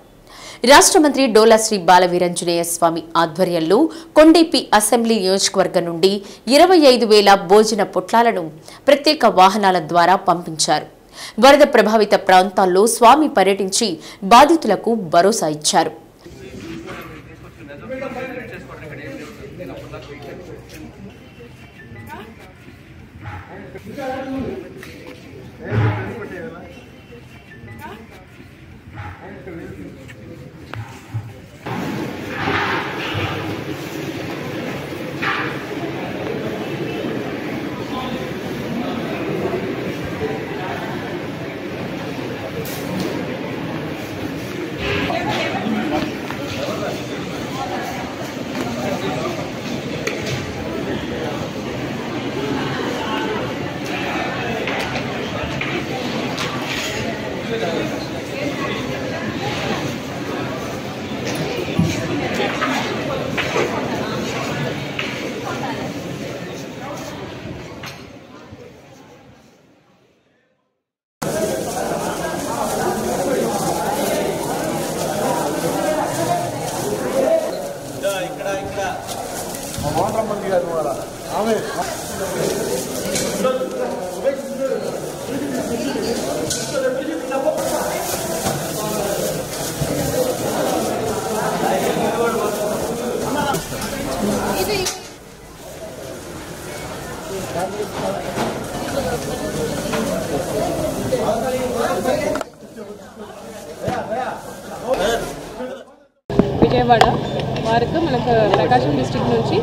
రాష్ట్ర మంత్రి డోలా శ్రీ బాలవీరాంజనేయ స్వామి ఆధ్వర్యంలో కొండేపి అసెంబ్లీ నియోజకవర్గం నుండి 25,000 భోజన పొట్లాలను ప్రత్యేక వాహనాల ద్వారా పంపించారు. వరద ప్రభావిత ప్రాంతాల్లో స్వామి పర్యటించి బాధితులకు భరోసా ఇచ్చారు. విజయవాడ వరకు మనకు ప్రకాశం డిస్ట్రిక్ట్ నుంచి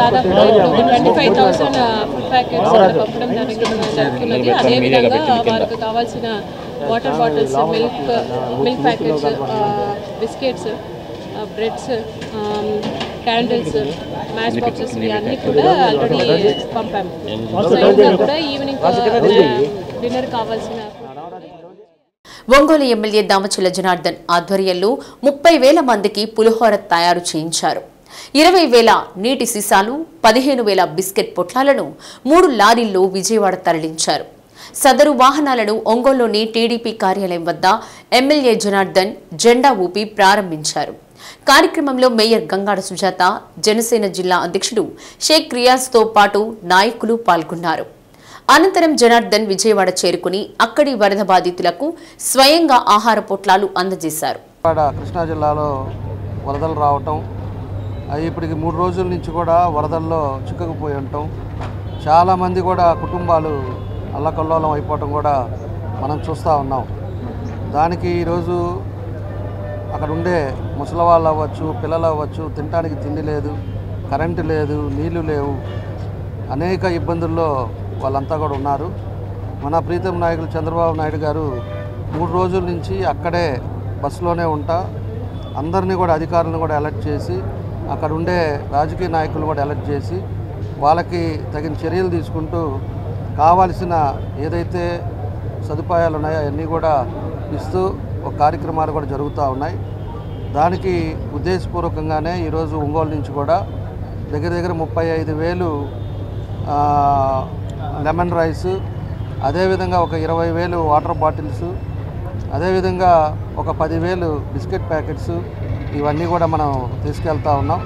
దాదాపు 25,000 ఫుడ్ ప్యాకెట్స్ పంపడం జరుగుతున్నది. అదేవిధంగా వారికి కావాల్సిన water bottles, milk packets, biscuits, breads, candles, match boxes ఇవన్నీ కూడా ఆల్రెడీ పంపాము. ఇంకా కూడా ఈవినింగ్ డిన్నర్ కావాల్సిన ఒంగోలు ఎమ్మెల్యే దామచల జనార్దన్ ఆధ్వర్యంలో 30,000 మందికి పులిహోర తయారు చేయించారు. 20,000 నీటి సీసాలు, 15,000 బిస్కెట్ పొట్లాలను 3 లారీల్లో విజయవాడ తరలించారు. సదరు వాహనాలను ఒంగోలులోని టీడీపీ కార్యాలయం వద్ద ఎమ్మెల్యే జనార్దన్ జెండా ఊపి ప్రారంభించారు. కార్యక్రమంలో మేయర్ గంగాడ సుజాత, జనసేన జిల్లా అధ్యక్షుడు షేక్ రియాజ్తో పాటు నాయకులు పాల్గొన్నారు. అనంతరం జనార్దన్ విజయవాడ చేరుకుని అక్కడి వరద బాధితులకు స్వయంగా ఆహార పొట్లాలు అందజేశారు. కృష్ణా జిల్లాలో వరదలు రావటం, అవి ఇప్పటికి 3 రోజుల నుంచి కూడా వరదల్లో చిక్కుకుపోయి ఉండటం, చాలామంది కూడా కుటుంబాలు అల్లకల్లోలం అయిపోవటం కూడా మనం చూస్తూ ఉన్నాం. దానికి ఈరోజు అక్కడ ఉండే ముసలి వాళ్ళు అవ్వచ్చు, పిల్లలు అవ్వచ్చు, తినడానికి తిండి లేదు, కరెంటు లేదు, నీళ్లు లేవు, అనేక ఇబ్బందుల్లో వాళ్ళంతా కూడా ఉన్నారు. మన ప్రీతం నాయకులు చంద్రబాబు నాయుడు గారు 3 రోజుల నుంచి అక్కడే బస్సులోనే ఉంటా అందరినీ కూడా అధికారులను కూడా అలర్ట్ చేసి, అక్కడ ఉండే రాజకీయ నాయకులు కూడా అలర్ట్ చేసి వాళ్ళకి తగిన చర్యలు తీసుకుంటూ కావాల్సిన ఏదైతే సదుపాయాలు ఉన్నాయో అవన్నీ కూడా ఇస్తూ ఒక కార్యక్రమాలు కూడా జరుగుతూ ఉన్నాయి. దానికి ఉద్దేశపూర్వకంగానే ఈరోజు ఒంగోలు నుంచి కూడా దగ్గర 35,000 లెమన్ రైస్, అదేవిధంగా ఒక 20,000 వాటర్ బాటిల్స్, అదేవిధంగా ఒక 10,000 బిస్కెట్ ప్యాకెట్స్, ఇవన్నీ కూడా మనం తీసుకెళ్తా ఉన్నాం.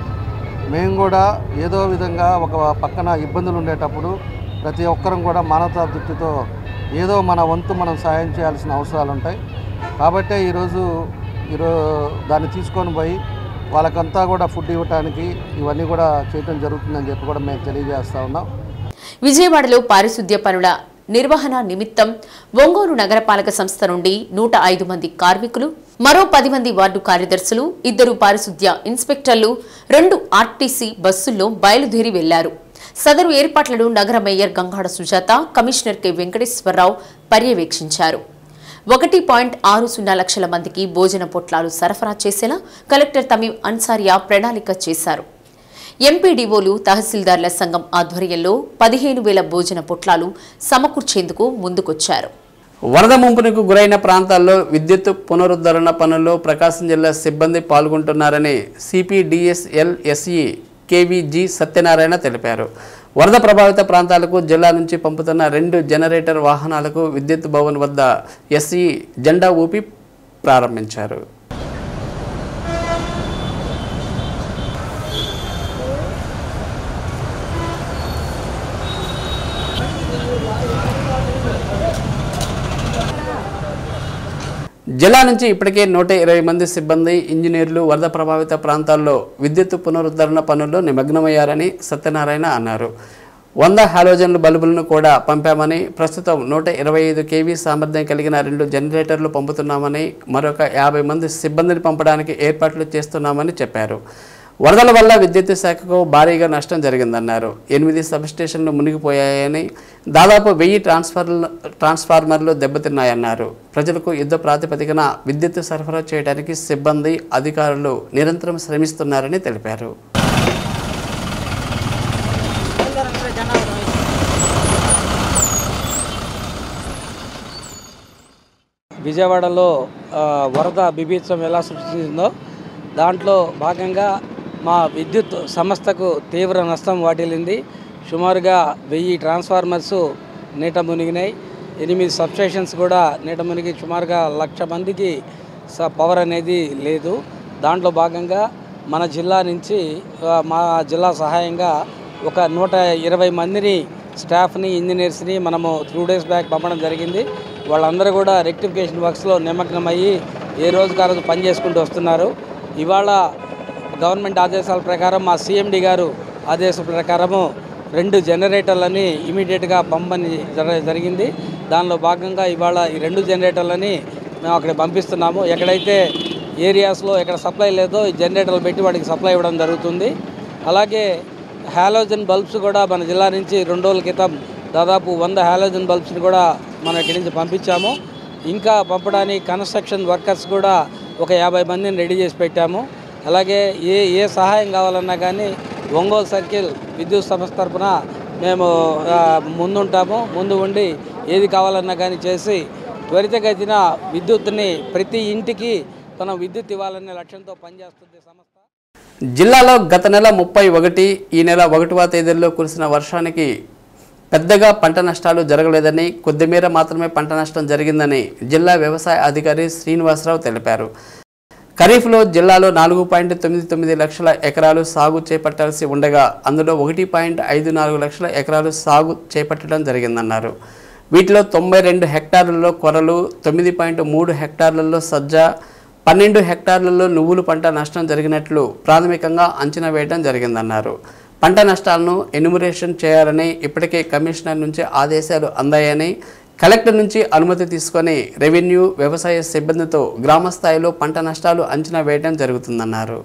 మేము కూడా ఏదో విధంగా ఒక పక్కన ఇబ్బందులు ఉండేటప్పుడు ప్రతి ఒక్కరం కూడా మానవతా దృష్టితో ఏదో మన వంతు మనం సాయం చేయాల్సిన అవసరాలు ఉంటాయి. కాబట్టే ఈరోజు దాన్ని తీసుకొని పోయి వాళ్ళకంతా కూడా ఫుడ్ ఇవ్వడానికి ఇవన్నీ కూడా చేయడం జరుగుతుందని చెప్పి కూడా మేము తెలియజేస్తా ఉన్నాం. విజయవాడలో పారిశుద్ధ్య పనుల నిర్వహణ నిమిత్తం ఒంగోలు నగరపాలక సంస్థ నుండి 105 మంది కార్మికులు, మరో 10 మంది వార్డు కార్యదర్శులు, 2 పారిశుద్ధ్య ఇన్స్పెక్టర్లు 2 ఆర్టీసీ బస్సుల్లో బయలుదేరి వెళ్లారు. సదరు ఏర్పాట్లను నగర mayor Gangada Sujatha, commissioner K Venkateswara Rao పర్యవేక్షించారు. 1.60 లక్షల మందికి భోజన పొట్లాలు సరఫరా చేసేలా కలెక్టర్ తమీం అన్సారియా ప్రణాళిక చేశారు. ఎంపీడీఓలు, తహసీల్దార్ల సంఘం ఆధ్వర్యంలో 15,000 భోజన పొట్లాలు సమకూర్చేందుకు ముందుకొచ్చారు. వరద ముంపునకు గురైన ప్రాంతాల్లో విద్యుత్ పునరుద్ధరణ పనుల్లో ప్రకాశం జిల్లా సిబ్బంది పాల్గొంటున్నారని సిపిడిఎస్ఎల్ఎస్ఈ కేవీజీ సత్యనారాయణ తెలిపారు. వరద ప్రభావిత ప్రాంతాలకు జిల్లా నుంచి పంపుతున్న 2 జనరేటర్ వాహనాలకు విద్యుత్ భవన్ వద్ద ఎస్ఈ జెండా ఊపి ప్రారంభించారు. జిల్లా నుంచి ఇప్పటికే 120 మంది సిబ్బంది, ఇంజనీర్లు వరద ప్రభావిత ప్రాంతాల్లో విద్యుత్ పునరుద్ధరణ పనుల్లో నిమగ్నమయ్యారని సత్యనారాయణ అన్నారు. 100 హాలోజన్ బల్బులను కూడా పంపామని, ప్రస్తుతం 125 కేవీ సామర్థ్యం కలిగిన 2 జనరేటర్లు పంపుతున్నామని, మరొక 50 మంది సిబ్బందిని పంపడానికి ఏర్పాట్లు చేస్తున్నామని చెప్పారు. వరదల వల్ల విద్యుత్ శాఖకు భారీగా నష్టం జరిగిందన్నారు. 8 సబ్స్టేషన్లు మునిగిపోయాయని, దాదాపు 1000 ట్రాన్స్ఫార్మర్లు దెబ్బతిన్నాయన్నారు. ప్రజలకు యుద్ధ ప్రాతిపదికన విద్యుత్ సరఫరా చేయడానికి సిబ్బంది, అధికారులు నిరంతరం శ్రమిస్తున్నారని తెలిపారు. విజయవాడలో వరద బీభత్సం ఎలా సృష్టించిందో దాంట్లో భాగంగా మా విద్యుత్ సంస్థకు తీవ్ర నష్టం వాటిల్లింది. సుమారుగా 1000 ట్రాన్స్ఫార్మర్స్ నీట మునిగినాయి. 8 సబ్స్టేషన్స్ కూడా నీట మునిగి సుమారుగా 1,00,000 మందికి పవర్ అనేది లేదు. దాంట్లో భాగంగా మన జిల్లా నుంచి మా జిల్లా సహాయంగా ఒక 120 మందిని స్టాఫ్ని, ఇంజనీర్స్ని మనము 2 days బ్యాక్ పంపడం జరిగింది. వాళ్ళందరూ కూడా రెక్టిఫికేషన్ వర్క్స్లో నిమగ్నమయ్యి ఏ రోజుకు ఆ రోజు పనిచేసుకుంటూ వస్తున్నారు. ఇవాళ గవర్నమెంట్ ఆదేశాల ప్రకారం మా సిఎండి గారు ఆదేశాల ప్రకారము 2 జనరేటర్లని ఇమీడియట్గా పంపని జరిగింది. దానిలో భాగంగా ఇవాళ ఈ 2 జనరేటర్లని మేము అక్కడ పంపిస్తున్నాము. ఎక్కడైతే ఏరియాస్లో ఎక్కడ సప్లై లేదో ఈ జనరేటర్లు పెట్టి వాటికి సప్లై ఇవ్వడం జరుగుతుంది. అలాగే హాలోజన్ బల్బ్స్ కూడా మన జిల్లా నుంచి 2 రోజుల క్రితం దాదాపు 100 హాలోజన్ బల్బ్స్ని కూడా మనం ఇక్కడి నుంచి పంపించాము. ఇంకా పంపడానికి కన్స్ట్రక్షన్ వర్కర్స్ కూడా ఒక 50 మందిని రెడీ చేసి పెట్టాము. అలాగే ఏ సహాయం కావాలన్నా కానీ ఒంగోలు సర్కిల్ విద్యుత్ సంస్థ తరఫున మేము ముందుంటాము. ముందు ఉండి ఏది కావాలన్నా కానీ చేసి త్వరితగతిన విద్యుత్ని ప్రతి ఇంటికి తన విద్యుత్ ఇవ్వాలనే లక్ష్యంతో పనిచేస్తుంది సంస్థ. జిల్లాలో గత నెల 31, ఈ నెల 1వ తేదీల్లో కురిసిన వర్షానికి పెద్దగా పంట నష్టాలు జరగలేదని, కొద్దిమేర మాత్రమే పంట నష్టం జరిగిందని జిల్లా వ్యవసాయ అధికారి శ్రీనివాసరావు తెలిపారు. ఖరీఫ్లో జిల్లాలో 4.99 లక్షల ఎకరాలు సాగు చేపట్టాల్సి ఉండగా అందులో 1.54 లక్షల ఎకరాలు సాగు చేపట్టడం జరిగిందన్నారు. వీటిలో 92 హెక్టార్లలో కొర్రలు, 9.3 హెక్టార్లలో సజ్జ, 12 హెక్టార్లలో నువ్వులు పంట నష్టం జరిగినట్లు ప్రాథమికంగా అంచనా వేయడం జరిగిందన్నారు. పంట నష్టాలను ఎన్యూమరేషన్ చేయాలని ఇప్పటికే కమిషనర్ నుంచి ఆదేశాలు అందాయని, కలెక్టర్ నుంచి అనుమతి తీసుకొని రెవెన్యూ, వ్యవసాయ సిబ్బందితో గ్రామ స్థాయిలో పంట నష్టాలు అంచనా వేయడం జరుగుతుందన్నారు.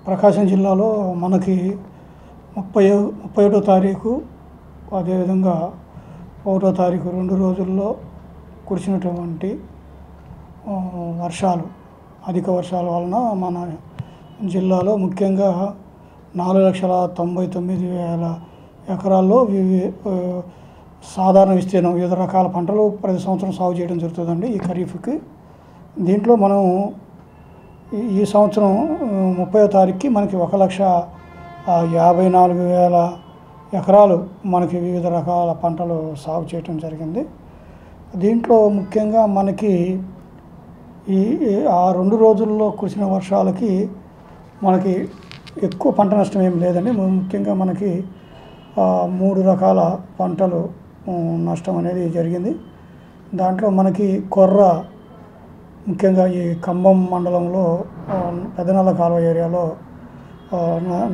ప్రకాశం జిల్లాలో మనకి 31వ తారీఖు అదేవిధంగా 1వ తారీఖు 2 రోజుల్లో కురిసినటువంటి వర్షాలు, అధిక వర్షాల వలన మన జిల్లాలో ముఖ్యంగా 4,99,000 ఎకరాల్లో సాధారణ విస్తీర్ణం వివిధ రకాల పంటలు ప్రతి సంవత్సరం సాగు చేయడం జరుగుతుందండి ఈ ఖరీఫ్కి. దీంట్లో మనం ఈ సంవత్సరం 30వ తారీఖుకి మనకి 1,54,000 ఎకరాలు మనకి వివిధ రకాల పంటలు సాగు చేయడం జరిగింది. దీంట్లో ముఖ్యంగా మనకి ఆ 2 రోజుల్లో కురిసిన వర్షాలకి మనకి ఎక్కువ పంట నష్టం ఏం లేదండి. ముఖ్యంగా మనకి 3 రకాల పంటలు నష్టం అనేది జరిగింది. దాంట్లో మనకి కొర్ర ముఖ్యంగా ఈ ఖమ్మం మండలంలో పెదనల్ల కాలువ ఏరియాలో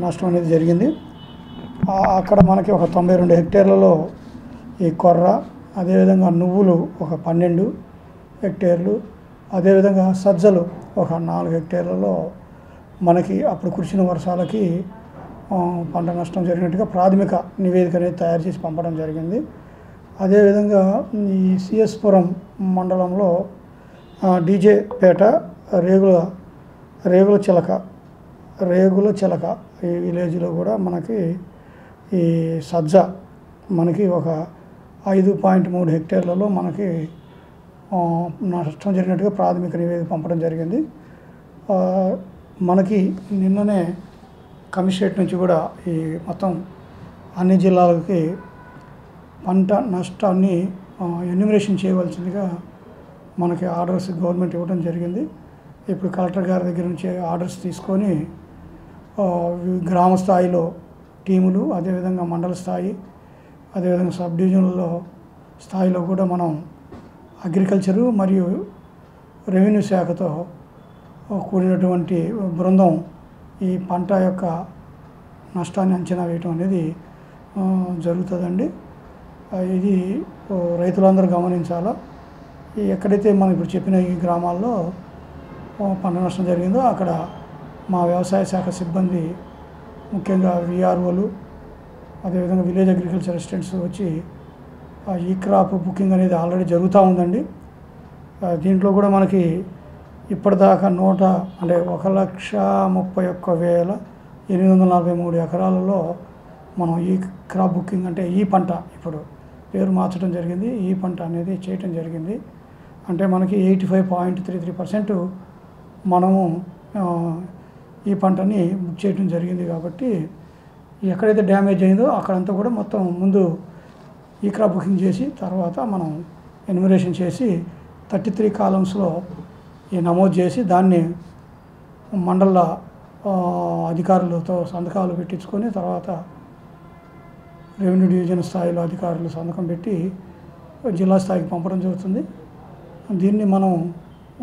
నష్టం అనేది జరిగింది. అక్కడ మనకి ఒక 92 హెక్టేర్లలో ఈ కొర్ర, అదేవిధంగా నువ్వులు ఒక 12 హెక్టేర్లు, అదేవిధంగా సజ్జలు ఒక 4 హెక్టేర్లలో మనకి అప్పుడు కురిసిన వర్షాలకి పంట నష్టం జరిగినట్టుగా ప్రాథమిక నివేదిక అనేది తయారు చేసి పంపడం జరిగింది. అదేవిధంగా ఈ సిఎస్పురం మండలంలో డీజేపేట, రేగుల చిలక ఈ విలేజ్లో కూడా మనకి ఈ సజ్జ మనకి ఒక 5.3 హెక్టేర్లలో మనకి నష్టం జరిగినట్టుగా ప్రాథమిక నివేదిక పంపడం జరిగింది. మనకి నిన్ననే కమిషనరేట్ నుంచి కూడా ఈ మొత్తం అన్ని జిల్లాలకి పంట నష్టాన్ని ఎన్యూమరేషన్ చేయవలసిందిగా మనకి ఆర్డర్స్ గవర్నమెంట్ ఇవ్వడం జరిగింది. ఇప్పుడు కలెక్టర్ గారి దగ్గర నుంచి ఆర్డర్స్ తీసుకొని గ్రామ స్థాయిలో టీములు, అదేవిధంగా మండల స్థాయి, అదేవిధంగా సబ్ డివిజన్లలో స్థాయిలో కూడా మనం అగ్రికల్చరు మరియు రెవెన్యూ శాఖతో కూడినటువంటి బృందం ఈ పంట యొక్క నష్టాన్ని అంచనా వేయటం అనేది జరుగుతుందండి. ఇది రైతులందరూ గమనించాలా. ఎక్కడైతే మనం ఇప్పుడు చెప్పిన ఈ గ్రామాల్లో పంట నష్టం జరిగిందో అక్కడ మా వ్యవసాయ శాఖ సిబ్బంది ముఖ్యంగా విఆర్ఓలు, అదేవిధంగా విలేజ్ అగ్రికల్చర్ అసిస్టెంట్స్ వచ్చి ఈ క్రాప్ బుకింగ్ అనేది ఆల్రెడీ జరుగుతూ ఉందండి. దీంట్లో కూడా మనకి ఇప్పటిదాకా 1,31,843 ఎకరాలలో మనం ఈ క్రాప్ బుకింగ్ అంటే ఈ పంట ఇప్పుడు పేరు మార్చడం జరిగింది, ఈ పంట అనేది చేయటం జరిగింది. అంటే మనకి 85.33% మనము ఈ పంటని బుక్ చేయడం జరిగింది. కాబట్టి ఎక్కడైతే డ్యామేజ్ అయిందో అక్కడంతా కూడా మొత్తం ముందు ఈ క్రాప్ బుకింగ్ చేసి తర్వాత మనం ఎన్యూమరేషన్ చేసి 33 కాలమ్స్లో ఈ నమోదు చేసి దాన్ని మండల అధికారులతో సంతకాలు పెట్టించుకొని తర్వాత రెవెన్యూ డివిజన్ స్థాయిలో అధికారులు సంతకం పెట్టి జిల్లా స్థాయికి పంపడం జరుగుతుంది. దీన్ని మనం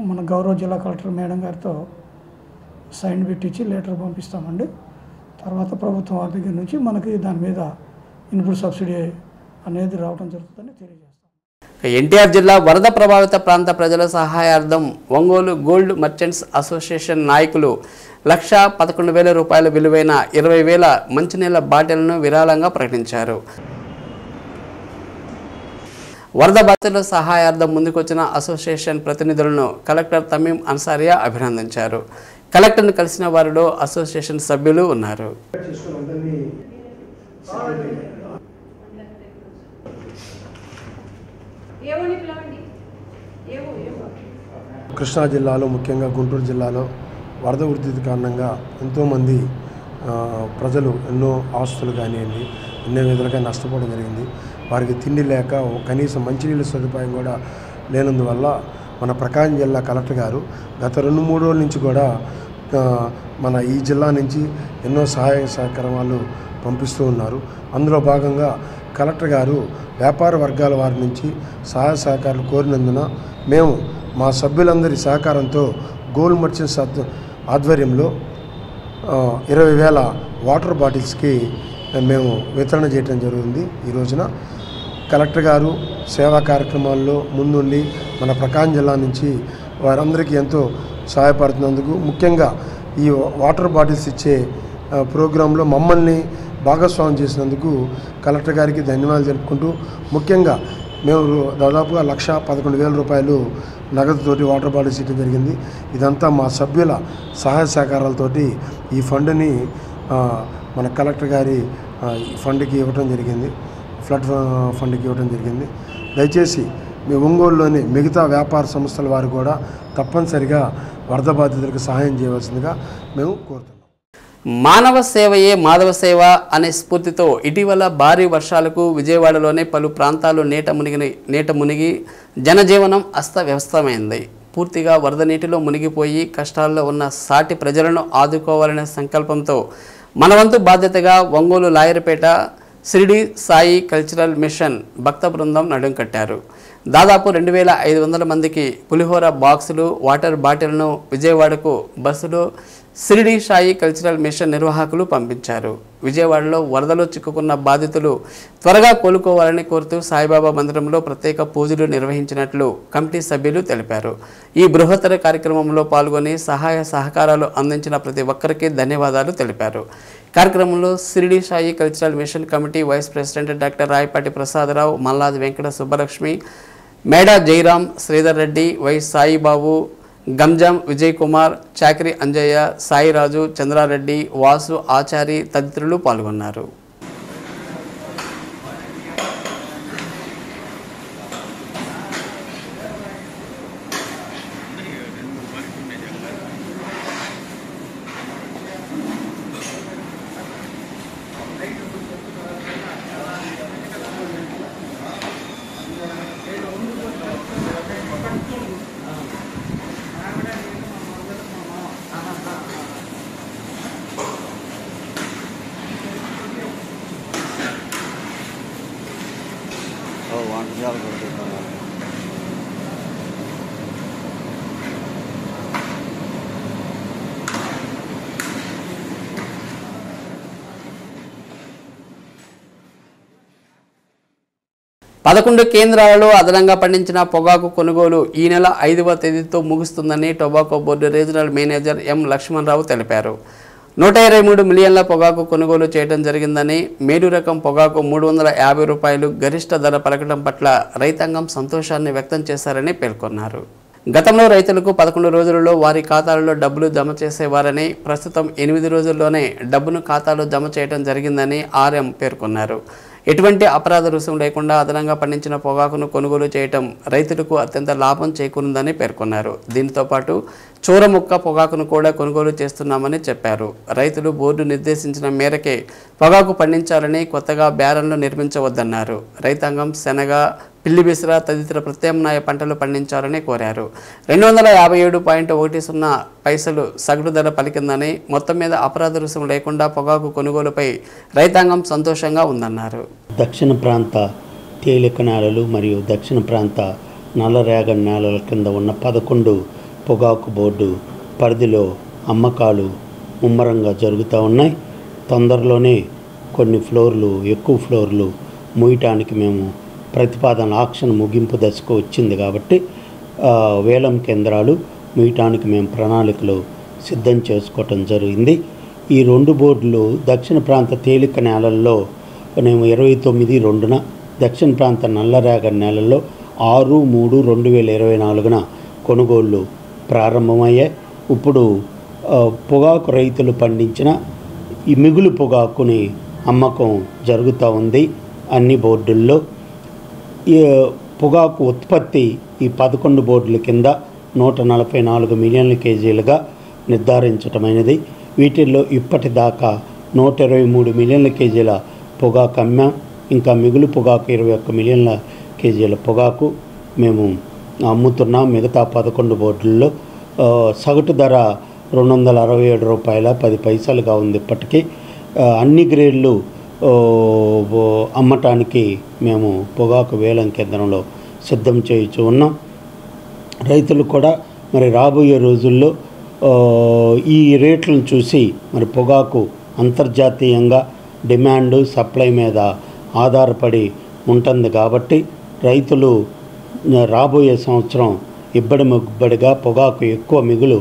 మన గౌరవ జిల్లా కలెక్టర్ మేడం గారితో సైన్ పెట్టించి లెటర్ పంపిస్తామండి. తర్వాత ప్రభుత్వం వారి దగ్గర నుంచి మనకి దాని మీద ఇన్పుట్ సబ్సిడీ అనేది రావడం జరుగుతుందని తెలియజేస్తాం. ఎన్టీఆర్ జిల్లా వరద ప్రభావిత ప్రాంత ప్రజల సహాయార్థం ఒంగోలు గోల్డ్ మర్చెంట్స్ అసోసియేషన్ నాయకులు 1,11,000 రూపాయల విలువైన 20,000 మంచినీళ్ల బాటిళ్లను విరాళంగా ప్రకటించారు. వరద బాధితుల సహాయార్థం ముందుకొచ్చిన అసోసియేషన్ ప్రతినిధులను కలెక్టర్ తమీం అన్సారియా అభినందించారు. కలెక్టర్ను కలిసిన వారిలో అసోసియేషన్ సభ్యులు ఉన్నారు. కృష్ణా జిల్లాలో ముఖ్యంగా గుంటూరు జిల్లాలో వరద ఉధృతి కారణంగా ఎంతోమంది ప్రజలు ఎన్నో ఆస్తులు కానివ్వండి ఎన్నో విధాలుగా నష్టపోవడం జరిగింది. వారికి తిండి లేక కనీసం మంచినీళ్ళ సదుపాయం కూడా లేనందువల్ల మన ప్రకాశం జిల్లా కలెక్టర్ గారు గత 2-3 రోజుల నుంచి కూడా మన ఈ జిల్లా నుంచి ఎన్నో సహాయ సహకారాలు పంపిస్తూ ఉన్నారు. అందులో భాగంగా కలెక్టర్ గారు వ్యాపార వర్గాల వారి నుంచి సహాయ సహకారాలు కోరినందున మేము మా సభ్యులందరి సహకారంతో గోల్డ్ మర్చెంట్స్ ఆధ్వర్యంలో 20,000 వాటర్ బాటిల్స్కి మేము వితరణ చేయడం జరుగుతుంది. ఈ రోజున కలెక్టర్ గారు సేవా కార్యక్రమాల్లో ముందుండి మన ప్రకాశం జిల్లా నుంచి వారందరికీ ఎంతో సహాయపడుతున్నందుకు, ముఖ్యంగా ఈ వాటర్ బాటిల్స్ ఇచ్చే ప్రోగ్రాంలో మమ్మల్ని భాగస్వామ్యం చేసినందుకు కలెక్టర్ గారికి ధన్యవాదాలు తెలుపుకుంటూ, ముఖ్యంగా మేము దాదాపుగా 1,11,000 రూపాయలు నగదుతోటి వాటర్ బాటిల్స్ ఇవ్వడం జరిగింది. ఇదంతా మా సభ్యుల సహాయ సహకారాలతోటి ఈ ఫండ్ని మన కలెక్టర్ గారి ఫండ్కి ఇవ్వడం జరిగింది, ఫ్లడ్ ఫండ్కి ఇవ్వడం జరిగింది. దయచేసి మీ ఒంగోలులోని మిగతా వ్యాపార సంస్థల వారు కూడా తప్పనిసరిగా వరద బాధితులకు సహాయం చేయవలసిందిగా మేము కోరుతున్నాం. మానవ సేవయే మాధవ సేవ అనే స్ఫూర్తితో ఇటీవల భారీ వర్షాలకు విజయవాడలోనే పలు ప్రాంతాలు నీట మునిగి జనజీవనం అస్తవ్యస్తమైంది. పూర్తిగా వరద నీటిలో మునిగిపోయి కష్టాల్లో ఉన్న సాటి ప్రజలను ఆదుకోవాలనే సంకల్పంతో మనవంతు బాధ్యతగా ఒంగోలు లాయర్పేట షిరిడి సాయి కల్చరల్ మిషన్ భక్త బృందం నడుం కట్టారు. దాదాపు 2,500 మందికి పులిహోర బాక్సులు, వాటర్ బాటిల్ను విజయవాడకు బస్సులో షిరిడి సాయి కల్చరల్ మిషన్ నిర్వాహకులు పంపించారు. విజయవాడలో వరదలో చిక్కుకున్న బాధితులు త్వరగా కోలుకోవాలని కోరుతూ సాయిబాబా మందిరంలో ప్రత్యేక పూజలు నిర్వహించినట్లు కమిటీ సభ్యులు తెలిపారు. ఈ బృహత్తర కార్యక్రమంలో పాల్గొని సహాయ సహకారాలు అందించిన ప్రతి ఒక్కరికి ధన్యవాదాలు తెలిపారు. కార్యక్రమంలో Shiridi Sai cultural mission committee vice president doctor Rayapati Prasada Rao, Malladi Venkata Subbalakshmi, Meda Jayaram, Sridhar Reddy, Y Saibabu, Ganjam Vijay Kumar, Chakari Anjaiah, Sairaju, Chandra Reddy, Vasu, Achari తదితరులు పాల్గొన్నారు. పదకొండు కేంద్రాలలో అదనంగా పండించిన పొగాకు కొనుగోలు ఈ నెల 5వ తేదీతో ముగుస్తుందని tobacco board regional manager M Lakshmana Rao తెలిపారు. 123 మిలియన్ల పొగాకు కొనుగోలు చేయడం జరిగిందని, మేలు రకం పొగాకు 350 రూపాయలు గరిష్ట ధర పలకడం పట్ల రైతాంగం సంతోషాన్ని వ్యక్తం చేశారని పేర్కొన్నారు. గతంలో రైతులకు 11 రోజులలో వారి ఖాతాలలో డబ్బులు జమ చేసేవారని, ప్రస్తుతం 8 రోజుల్లోనే డబ్బును ఖాతాలో జమ చేయడం జరిగిందని ఆర్ఎం పేర్కొన్నారు. ఎటువంటి అపరాధ రుసుము లేకుండా అదనంగా పండించిన పొగాకును కొనుగోలు చేయటం రైతులకు అత్యంత లాభం చేకూరిందని పేర్కొన్నారు. దీంతో పాటు చోరముక్క పొగాకును కూడా కొనుగోలు చేస్తున్నామని చెప్పారు. రైతులు బోర్డు నిర్దేశించిన మేరకే పొగాకు పండించాలని, కొత్తగా బ్యారన్లు నిర్మించవద్దన్నారు. రైతాంగం శనగ, పిల్లిబిసర తదితర ప్రత్యామ్నాయ పంటలు పండించాలని కోరారు. 257.10 పైసలు సగటు ధర పలికిందని, మొత్తం మీద అపరాధ రుసుము లేకుండా పొగాకు కొనుగోలుపై రైతాంగం సంతోషంగా ఉందన్నారు. దక్షిణ ప్రాంత తేలిక నేలలు మరియు దక్షిణ ప్రాంత నల్లరేగడి నేలల కింద ఉన్న 11 పొగాకు బోర్డు పరిధిలో అమ్మకాలు ముమ్మరంగా జరుగుతూ ఉన్నాయి. తొందరలోనే కొన్ని ఫ్లోర్లు, ఎక్కువ ఫ్లోర్లు మూయటానికి మేము ప్రతిపాదన ఆక్షన్ ముగింపు దశకు వచ్చింది కాబట్టి వేలం కేంద్రాలు మీయటానికి మేము ప్రణాళికలు సిద్ధం చేసుకోవటం జరిగింది. ఈ 2 బోర్డులు దక్షిణ ప్రాంత తేలిక నేలల్లో మేము 29/2 దక్షిణ ప్రాంత నల్లరేగడి నేలల్లో 6/3/2024 కొనుగోళ్లు ప్రారంభమయ్యాయి. ఇప్పుడు పొగాకు రైతులు పండించిన ఈ మిగులు పొగాకుని అమ్మకం జరుగుతూ ఉంది అన్ని బోర్డుల్లో. ఈ పొగాకు ఉత్పత్తి ఈ 11 బోర్డుల కింద 144 మిలియన్ల కేజీలుగా నిర్ధారించటమైనది. వీటిల్లో ఇప్పటిదాకా 123 మిలియన్ల కేజీల పొగాకు అమ్మాం. ఇంకా మిగులు పొగాకు 21 మిలియన్ల కేజీల పొగాకు మేము అమ్ముతున్నాం. మిగతా 11 బోర్డుల్లో సగటు ధర $267.10 ఉంది. ఇప్పటికీ అన్ని గ్రేడ్లు అమ్మటానికి మేము పొగాకు వేలం కేంద్రంలో సిద్ధం చేయించు ఉన్నాం. రైతులు కూడా మరి రాబోయే రోజుల్లో ఈ రేట్లను చూసి మరి పొగాకు అంతర్జాతీయంగా డిమాండ్ సప్లై మీద ఆధారపడి ఉంటుంది కాబట్టి రైతులు రాబోయే సంవత్సరం ఇబ్బడిగా పొగాకు ఎక్కువ మిగులు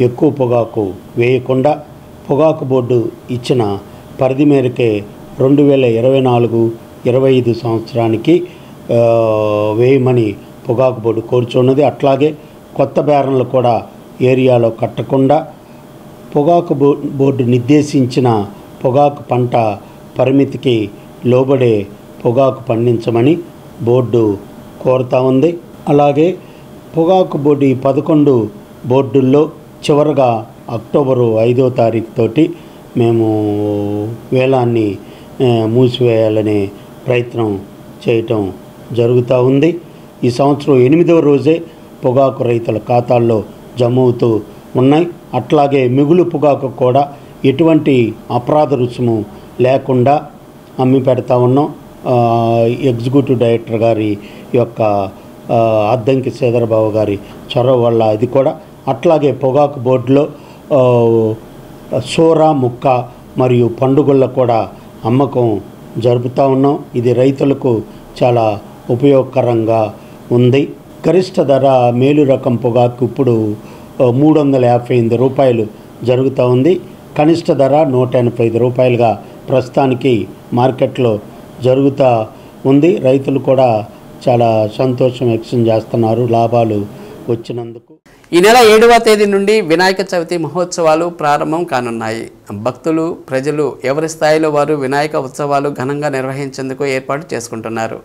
ఎక్కువ పొగాకు వేయకుండా పొగాకు బోర్డు ఇచ్చిన పరిధి మేరకే 2024-25 సంవత్సరానికి వేయమని పొగాకు బోర్డు కోరుచున్నది. అట్లాగే కొత్త బేరన్లు కూడా ఏరియాలో కట్టకుండా పొగాకు బోర్డు నిర్దేశించిన పొగాకు పంట పరిమితికి లోబడే పొగాకు పండించమని బోర్డు కోరుతా ఉంది. అలాగే పొగాకు బోర్డు ఈ 11 బోర్డుల్లో చివరగా అక్టోబరు 5వ తారీఖు తోటి మేము వేలాన్ని మూసివేయాలనే ప్రయత్నం చేయటం జరుగుతూ ఉంది. ఈ సంవత్సరం 8వ రోజే పొగాకు రైతుల ఖాతాల్లో జమ అవుతూ ఉన్నాయి. అట్లాగే మిగులు పొగాకు కూడా ఎటువంటి అపరాధ రుసుము లేకుండా అమ్మి పెడతా ఉన్నాం. ఎగ్జిక్యూటివ్ డైరెక్టర్ గారి యొక్క అద్దంకి శ్రీధరబాబు గారి చొరవ వల్ల అది కూడా. అట్లాగే పొగాకు బోర్డులో సోరా ముక్క మరియు పండుగల్లో కూడా అమ్మకం జరుపుతూ ఉన్నాం. ఇది రైతులకు చాలా ఉపయోగకరంగా ఉంది. గరిష్ట ధర మేలు రకం పొగాకు ఇప్పుడు $358 జరుగుతూ ఉంది. కనిష్ట ధర $185 ప్రస్తుతానికి మార్కెట్లో జరుగుతూ ఉంది. రైతులు కూడా చాలా సంతోషం వ్యక్తం చేస్తున్నారు లాభాలు వచ్చినందుకు. ఈ నెల 7వ తేదీ నుండి వినాయక చవితి మహోత్సవాలు ప్రారంభం కానున్నాయి. భక్తులు ప్రజలు ఎవరి స్థాయిలో వారు వినాయక ఉత్సవాలు ఘనంగా నిర్వహించేందుకు ఏర్పాటు చేసుకుంటున్నారు.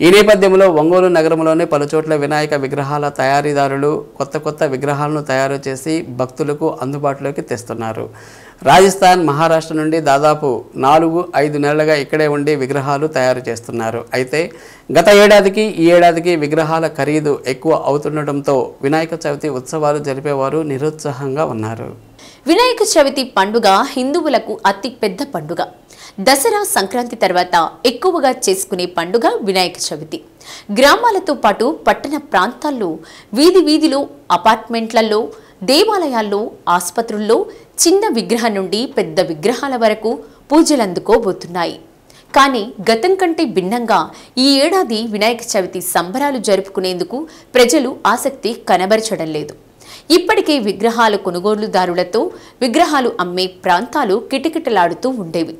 ఈ నేపథ్యంలో ఒంగోలు నగరంలోని పలుచోట్ల వినాయక విగ్రహాల తయారీదారులు కొత్త విగ్రహాలను తయారు చేసి భక్తులకు అందుబాటులోకి తెస్తున్నారు. రాజస్థాన్, మహారాష్ట్ర నుండి దాదాపు 4-5 నెలలుగా ఇక్కడే ఉండి విగ్రహాలు తయారు చేస్తున్నారు. అయితే గత ఏడాదికి ఈ ఏడాదికి విగ్రహాల ఖరీదు ఎక్కువ అవుతుండటంతో వినాయక చవితి ఉత్సవాలు జరిపేవారు నిరుత్సాహంగా ఉన్నారు. వినాయక చవితి పండుగ హిందువులకు అతి పెద్ద పండుగ. దసరా, సంక్రాంతి తర్వాత ఎక్కువగా చేసుకునే పండుగ వినాయక చవితి. గ్రామాలతో పాటు పట్టణ ప్రాంతాల్లో వీధిలో అపార్ట్మెంట్లలో దేవాలయాల్లో ఆసుపత్రుల్లో చిన్న విగ్రహం నుండి పెద్ద విగ్రహాల వరకు పూజలందుకోబోతున్నాయి. కానీ గతం కంటే భిన్నంగా ఈ ఏడాది వినాయక చవితి సంబరాలు జరుపుకునేందుకు ప్రజలు ఆసక్తి కనబరచడం లేదు. ఇప్పటికే విగ్రహాల కొనుగోలుదారులతో విగ్రహాలు అమ్మే ప్రాంతాలు కిటకిటలాడుతూ ఉండేవి.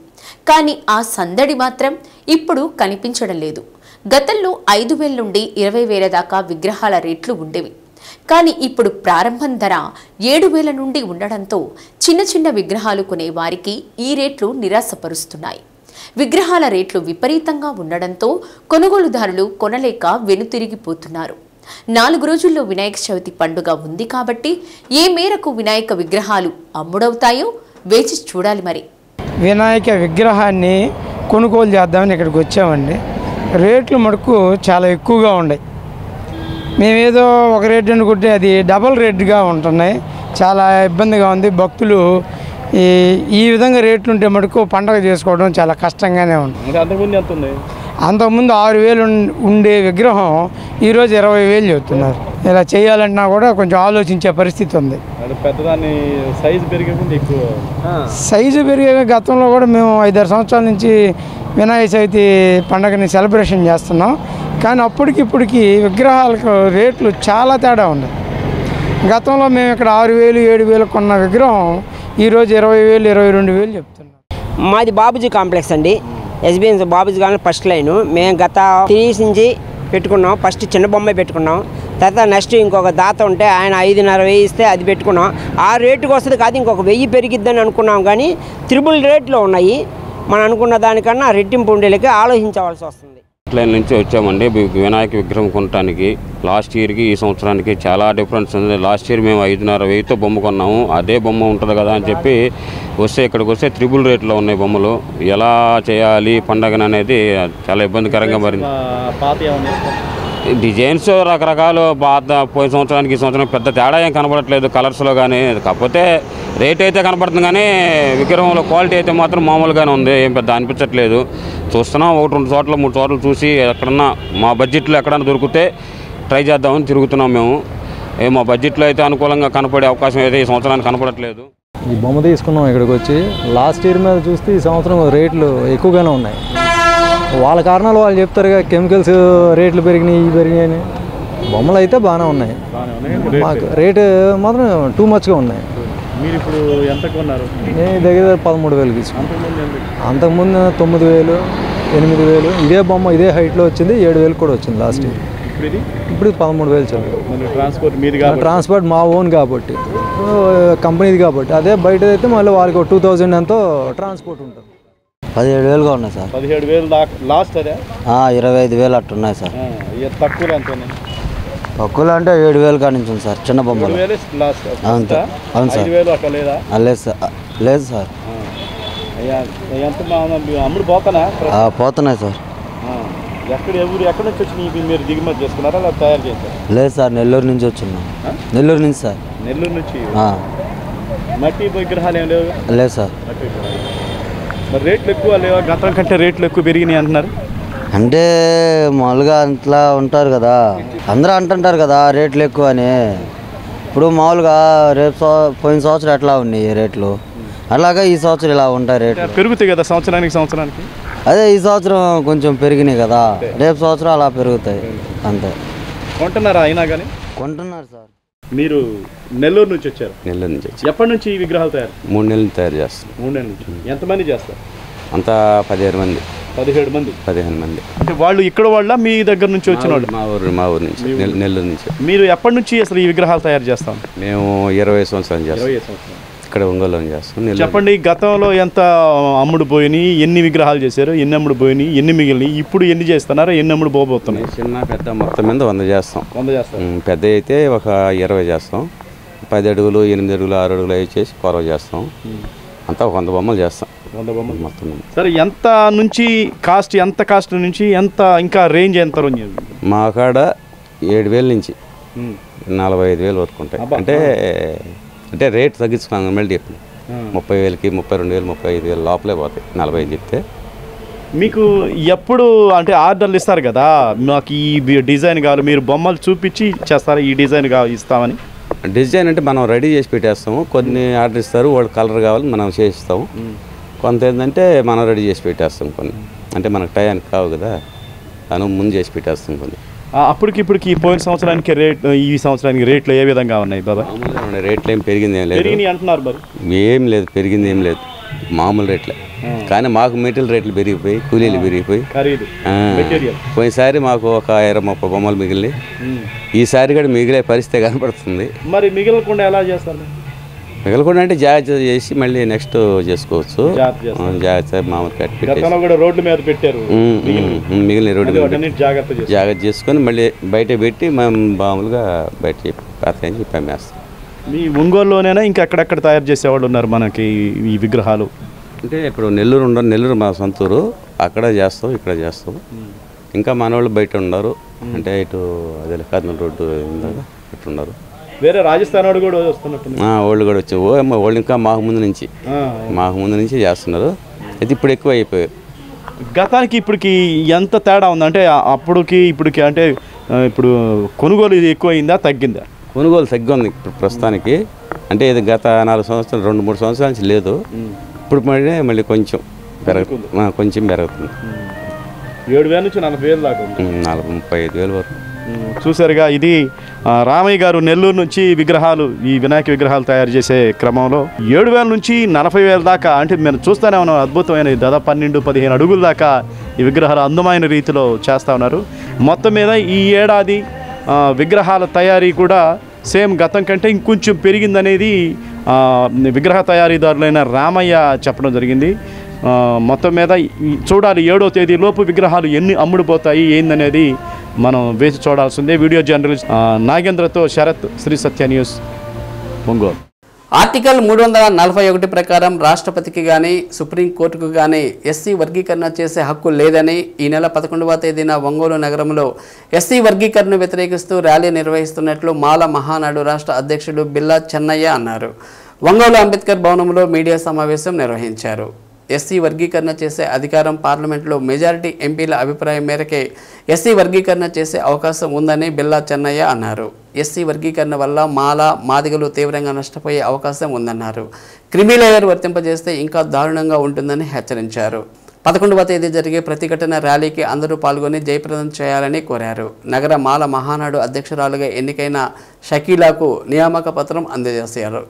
కానీ ఆ సందడి మాత్రం ఇప్పుడు కనిపించడం లేదు. గతంలో 5,000 నుండి 20,000 దాకా విగ్రహాల రేట్లు ఉండేవి. కానీ ఇప్పుడు ప్రారంభం ధర 7,000 నుండి ఉండడంతో చిన్న విగ్రహాలు కొనే వారికి ఈ రేట్లు నిరాశపరుస్తున్నాయి. విగ్రహాల రేట్లు విపరీతంగా ఉండడంతో కొనుగోలుదారులు కొనలేక వెనుతిరిగిపోతున్నారు. 4 రోజుల్లో వినాయక చవితి పండుగ ఉంది కాబట్టి ఏ మేరకు వినాయక విగ్రహాలు అమ్ముడవుతాయో వేచి చూడాలి. మరి వినాయక విగ్రహాన్ని కొనుగోలు చేద్దామని ఇక్కడికి వచ్చామండి. రేట్లు మటుకు చాలా ఎక్కువగా ఉన్నాయి. మేమేదో ఒక రేట్ అనుకుంటే అది డబల్ రేట్గా ఉంటున్నాయి. చాలా ఇబ్బందిగా ఉంది. భక్తులు ఈ విధంగా రేట్లు ఉంటే మటుకు పండగ చేసుకోవడం చాలా కష్టంగానే ఉంది. అంతకుముందు 6,000 ఉండే విగ్రహం ఈరోజు 20,000 చెప్తున్నారు. ఇలా చేయాలన్నా కూడా కొంచెం ఆలోచించే పరిస్థితి ఉంది. సైజు పెరిగే గతంలో కూడా మేము 5-6 సంవత్సరాల నుంచి వినాయక చవితి పండుగని సెలబ్రేషన్ చేస్తున్నాం. కానీ అప్పటికిప్పటికి విగ్రహాలకు రేట్లు చాలా తేడా ఉన్నాయి. గతంలో మేము ఇక్కడ 6,000 7,000 కొన్న విగ్రహం ఈరోజు 20,000 22,000 చెప్తున్నాం. మాది బాబుజీ కాంప్లెక్స్ అండి. ఎస్బీఎన్ బాబుజీ కానీ ఫస్ట్ లైన్. మేము గత 3 years నుంచి పెట్టుకున్నాం. ఫస్ట్ చిన్న బొమ్మ పెట్టుకున్నాం. తర్వాత నెక్స్ట్ ఇంకొక దాత ఉంటే ఆయన 5,500 ఇస్తే అది పెట్టుకున్నాం. ఆ రేటుకి వస్తుంది కాదు, ఇంకొక 1000 పెరిగిద్దని అనుకున్నాం. కానీ త్రిబుల్ రేట్లో ఉన్నాయి. మనం అనుకున్న దానికన్నా రెట్టింపు ఉండేలకి ఆలోచించవలసి వస్తుంది. లైన్ నుంచి వచ్చామండి వినాయక విగ్రహం కొనడానికి. లాస్ట్ ఇయర్కి ఈ సంవత్సరానికి చాలా డిఫరెన్స్ ఉంది. లాస్ట్ ఇయర్ మేము 5,500తో బొమ్మ కొన్నాము. అదే బొమ్మ ఉంటుంది కదా అని చెప్పి వస్తే ఇక్కడికి వస్తే త్రిబుల్ రేట్లో ఉన్నాయి బొమ్మలు. ఎలా చేయాలి పండగను అనేది చాలా ఇబ్బందికరంగా మారింది. డిజైన్స్ రకరకాలు పోయిన సంవత్సరానికి ఈ సంవత్సరం పెద్ద తేడా ఏం కనపడట్లేదు కలర్స్లో కానీ. కాకపోతే రేట్ అయితే కనపడుతుంది కానీ విగ్రహంలో క్వాలిటీ అయితే మాత్రం మామూలుగానే ఉంది. ఏం పెద్ద అనిపించట్లేదు. చూస్తున్నాం 1-2 చోట్ల 3 చోట్ల చూసి ఎక్కడన్నా మా బడ్జెట్లో ఎక్కడన్నా దొరికితే ట్రై చేద్దామని తిరుగుతున్నాం మేము. మా బడ్జెట్లో అయితే అనుకూలంగా కనపడే అవకాశం అయితే ఈ సంవత్సరానికి కనపడట్లేదు. ఈ బొమ్మ తీసుకున్నాం ఇక్కడికి వచ్చి. లాస్ట్ ఇయర్ మీద చూస్తే ఈ సంవత్సరం రేట్లు ఎక్కువగానే ఉన్నాయి. వాళ్ళ కారణాలు వాళ్ళు చెప్తారుగా, కెమికల్స్ రేట్లు పెరిగినాయి ఇవి పెరిగినాయని. బొమ్మలు అయితే బాగానే ఉన్నాయి. మాకు రేటు మాత్రం టూ మచ్గా ఉన్నాయి. మీరు ఇప్పుడు ఎంత కొన్నారు? నేను దగ్గర 13,000 తీసుకున్నాను. అంతకుముందు 9,000 8,000. ఇదే బొమ్మ ఇదే హైట్లో వచ్చింది. 7,000 కూడా వచ్చింది లాస్ట్ ఇయర్. ఇప్పుడు 13,000 చదువు. ట్రాన్స్పోర్ట్ మా ఓన్ కాబట్టి, కంపెనీది కాబట్టి. అదే బయట అయితే మళ్ళీ వాళ్ళకి 2,000 ఎంతో ట్రాన్స్పోర్ట్ ఉంటుంది. 17,000గా ఉన్నాయి సార్. 17,000 దాకా లాస్ట్ అదే. 25,000 అట్టు ఉన్నాయి సార్. తక్కువ ఎంత? తక్కువలో అంటే 7,000 కాడి నుంచి ఉంది సార్ చిన్న బొమ్మలు. అవును సార్. అవును సార్. లేదు సార్. లేదు సార్. అమ్ముడు పోతున్నాయి సార్. ఎక్కడి నుంచి వచ్చి మీరు దిగుమతి చేసుకున్నారా లేదా తయారు చేశారు? లేదు సార్, నెల్లూరు నుంచి వచ్చిన్నాం. నెల్లూరు నుంచి సార్. నెల్లూరు నుంచి మట్టి విగ్రహాలు ఏం లేవు? లేదు సార్. మరి రేట్లు ఎక్కువ లేవా? గతం కంటే రేట్లు ఎక్కువ పెరిగినాయి అంటున్నారు. అంటే మామూలుగా అంతలా ఉంటారు కదా, అందరూ అంటుంటారు కదా రేట్లు ఎక్కువ అని. ఇప్పుడు మామూలుగా పోయిన సంవత్సరం ఎట్లా ఉన్నాయి రేట్లు, అలాగే ఈ సంవత్సరం ఇలా ఉంటాయి రేట్లు. పెరుగుతాయి కదా సంవత్సరానికి. అదే ఈ సంవత్సరం కొంచెం పెరిగినాయి కదా, రేపు సంవత్సరం అలా పెరుగుతాయి అంతే. కొంటున్నారా? అయినా కానీ కొంటున్నారు సార్. మీరు నెల్లూరు నుంచి వచ్చారు? నెల్లూరు నుంచి వచ్చి. ఎప్పటి నుంచి ఈ విగ్రహాలు తయారు? 3 నెలలు తయారు చేస్తాం. 3 నెలల నుంచి. ఎంతమంది చేస్తారు? అంతా 17 మంది. 17 మంది. 15 మంది. అంటే వాళ్ళు ఇక్కడ వాళ్ళ మీ దగ్గర నుంచి వచ్చిన వాళ్ళు? మా ఊరు నుంచి, నెల్లూరు నుంచి. మీరు ఎప్పటి నుంచి అసలు ఈ విగ్రహాలు తయారు చేస్తాం? మేము 20 సంవత్సరాలు చేస్తాం. 20 సంవత్సరాలు ఇక్కడ ఒంగోలు చేస్తాం. చెప్పండి, గతంలో ఎంత అమ్ముడు పోయినాయి, ఎన్ని విగ్రహాలు చేశారు, ఎన్ని అమ్ముడు పోయినాయి, ఎన్ని మిగిలినాయి, ఇప్పుడు ఎన్ని చేస్తున్నారో, ఎన్ని అమ్ముడు పోబోతున్నాయి? చిన్న పెద్ద మొత్తం మీద 100 చేస్తాం. 100 చేస్తాం. పెద్ద అయితే ఒక 20 చేస్తాం. 10 అడుగులు 8 అడుగులు 6 అడుగులు అవి చేసి కొరవ చేస్తాం. అంతా 100 బొమ్మలు చేస్తాం. 100 బొమ్మలు మొత్తం. సరే, ఎంత నుంచి కాస్ట్ నుంచి ఎంత ఇంకా రేంజ్ ఎంత? మా కాడ 7,000 నుంచి 45,000 వరకు ఉంటాయి. అంటే రేట్ తగ్గించుకున్నాను. మళ్ళీ చెప్పిన 30,000కి 32,000 35,000 లోపలే పోతాయి. 45 చెప్తే మీకు ఎప్పుడు అంటే ఆర్డర్లు ఇస్తారు కదా, మాకు ఈ డిజైన్ కావాలి, మీరు బొమ్మలు చూపించి చేస్తారా? ఈ డిజైన్ ఇస్తామని. డిజైన్ అంటే మనం రెడీ చేసి పెట్టేస్తాము. కొన్ని ఆర్డర్ ఇస్తారు, వాళ్ళు కలర్ కావాలి మనం చేయిస్తాము. కొంత ఏంటంటే మనం రెడీ చేసి పెట్టేస్తాం. కొన్ని అంటే మనకు టయానికి కావు కదా, దాని ముందు చేసి పెట్టేస్తాం కొన్ని. అప్పటికి పోయిన సంవత్సరానికి రేట్, ఈ సంవత్సరానికి రేట్లు ఏ విధంగా ఉన్నాయి బాబా? రేట్లు ఏం పెరిగింది ఏం లేదు. అంటున్నారు మరి. ఏం లేదు, పెరిగింది ఏం లేదు, మామూలు రేట్లే. కానీ మాకు మెటీరియల్ రేట్లు పెరిగిపోయి, కూలీలు పెరిగిపోయి. పోయినసారి మాకు ఒక 20-30 బొమ్మలు మిగిలి, ఈసారి కూడా మిగిలే పరిస్థితి కనపడుతుంది. మరి మిగలకుండా ఎలా చేస్తారు? మిగలకుండా అంటే జాగ్రత్త చేసి మళ్ళీ నెక్స్ట్ చేసుకోవచ్చు. జాగ్రత్త మామూలు రోడ్ల మీద పెట్టారు, మిగిలిన రోడ్డు జాగ్రత్త చేసుకొని మళ్ళీ బయట పెట్టి మేము మామూలుగా బయట చెప్పి అమ్మేస్తాం. మీ ఒంగోలులోనైనా ఇంకా ఎక్కడెక్కడ తయారు చేసేవాళ్ళు ఉన్నారు మనకి ఈ విగ్రహాలు? అంటే ఇప్పుడు నెల్లూరు మా సొంతూరు, అక్కడ చేస్తాం, ఇక్కడ చేస్తాం. ఇంకా మన వాళ్ళు బయట ఉన్నారు. అంటే ఇటు అదే కర్నూలు రోడ్డు ఇటు ఉన్నారు. వేరే రాజస్థాన్ వాడు కూడా వస్తున్నట్టు. వాళ్ళు కూడా వచ్చి వాళ్ళు ఇంకా మాకు ముందు నుంచి చేస్తున్నారు. అయితే ఇప్పుడు ఎక్కువ అయిపోయారు. గతానికి ఇప్పటికి ఎంత తేడా ఉంది? అంటే అప్పుడుకి ఇప్పటికి అంటే ఇప్పుడు కొనుగోలు ఎక్కువ అయిందా తగ్గిందా? కొనుగోలు తగ్గింది ఇప్పుడు ప్రస్తుతానికి. అంటే ఇది గత 4 సంవత్సరాలు 2-3 సంవత్సరాల నుంచి లేదు. ఇప్పుడు మళ్ళీ కొంచెం పెరుగుతుంది. 7,000 నుంచి 40,000 దాకా ఉంది. 35,000 వరకు. చూసారుగా, ఇది రామయ్య గారు నెల్లూరు నుంచి విగ్రహాలు, ఈ వినాయక విగ్రహాలు తయారు చేసే క్రమంలో 7,000 నుంచి 40,000 దాకా, అంటే మేము చూస్తూనే ఉన్నాం, అద్భుతమైన దాదాపు 12-15 అడుగుల దాకా ఈ విగ్రహాలు అందమైన రీతిలో చేస్తూ ఉన్నారు. మొత్తం మీద ఈ ఏడాది విగ్రహాల తయారీ కూడా సేమ్ గతం కంటే ఇంకొంచెం పెరిగిందనేది విగ్రహ తయారీదారులైన రామయ్య చెప్పడం జరిగింది. మొత్తం మీద చూడాలి 7వ తేదీలోపు విగ్రహాలు ఎన్ని అమ్ముడుపోతాయి ఏందనేది మనం వేసి చూడాల్సిందే. వీడియో జర్నలిస్ట్ నాగేంద్రతో శరత్, శ్రీ సత్య న్యూస్, ఒంగోలు. ఆర్టికల్ 341 ప్రకారం రాష్ట్రపతికి కానీ సుప్రీంకోర్టుకు కానీ ఎస్సీ వర్గీకరణ చేసే హక్కు లేదని ఈ నెల 11వ తేదీన ఒంగోలు నగరంలో ఎస్సీ వర్గీకరణను వ్యతిరేకిస్తూ ర్యాలీ నిర్వహిస్తున్నట్లు మాల మహానాడు రాష్ట్ర అధ్యక్షుడు బిల్లా చెన్నయ్య అన్నారు. ఒంగోలు అంబేద్కర్ భవనంలో మీడియా సమావేశం నిర్వహించారు. ఎస్సీ వర్గీకరణ చేసే అధికారం పార్లమెంట్లో మెజారిటీ ఎంపీల అభిప్రాయం మేరకే ఎస్సీ వర్గీకరణ చేసే అవకాశం ఉందని బిల్లా చెన్నయ్య అన్నారు. ఎస్సీ వర్గీకరణ వల్ల మాల మాదిగలు తీవ్రంగా నష్టపోయే అవకాశం ఉందన్నారు. క్రిమిలేయర్ వర్తింపజేస్తే ఇంకా దారుణంగా ఉంటుందని హెచ్చరించారు. 11వ తేదీ జరిగే ప్రతిఘటన ర్యాలీకి అందరూ పాల్గొని జయప్రదం చేయాలని కోరారు. నగర మాల మహానాడు అధ్యక్షురాలుగా ఎన్నికైన షకీలాకు నియామక పత్రం అందజేశారు.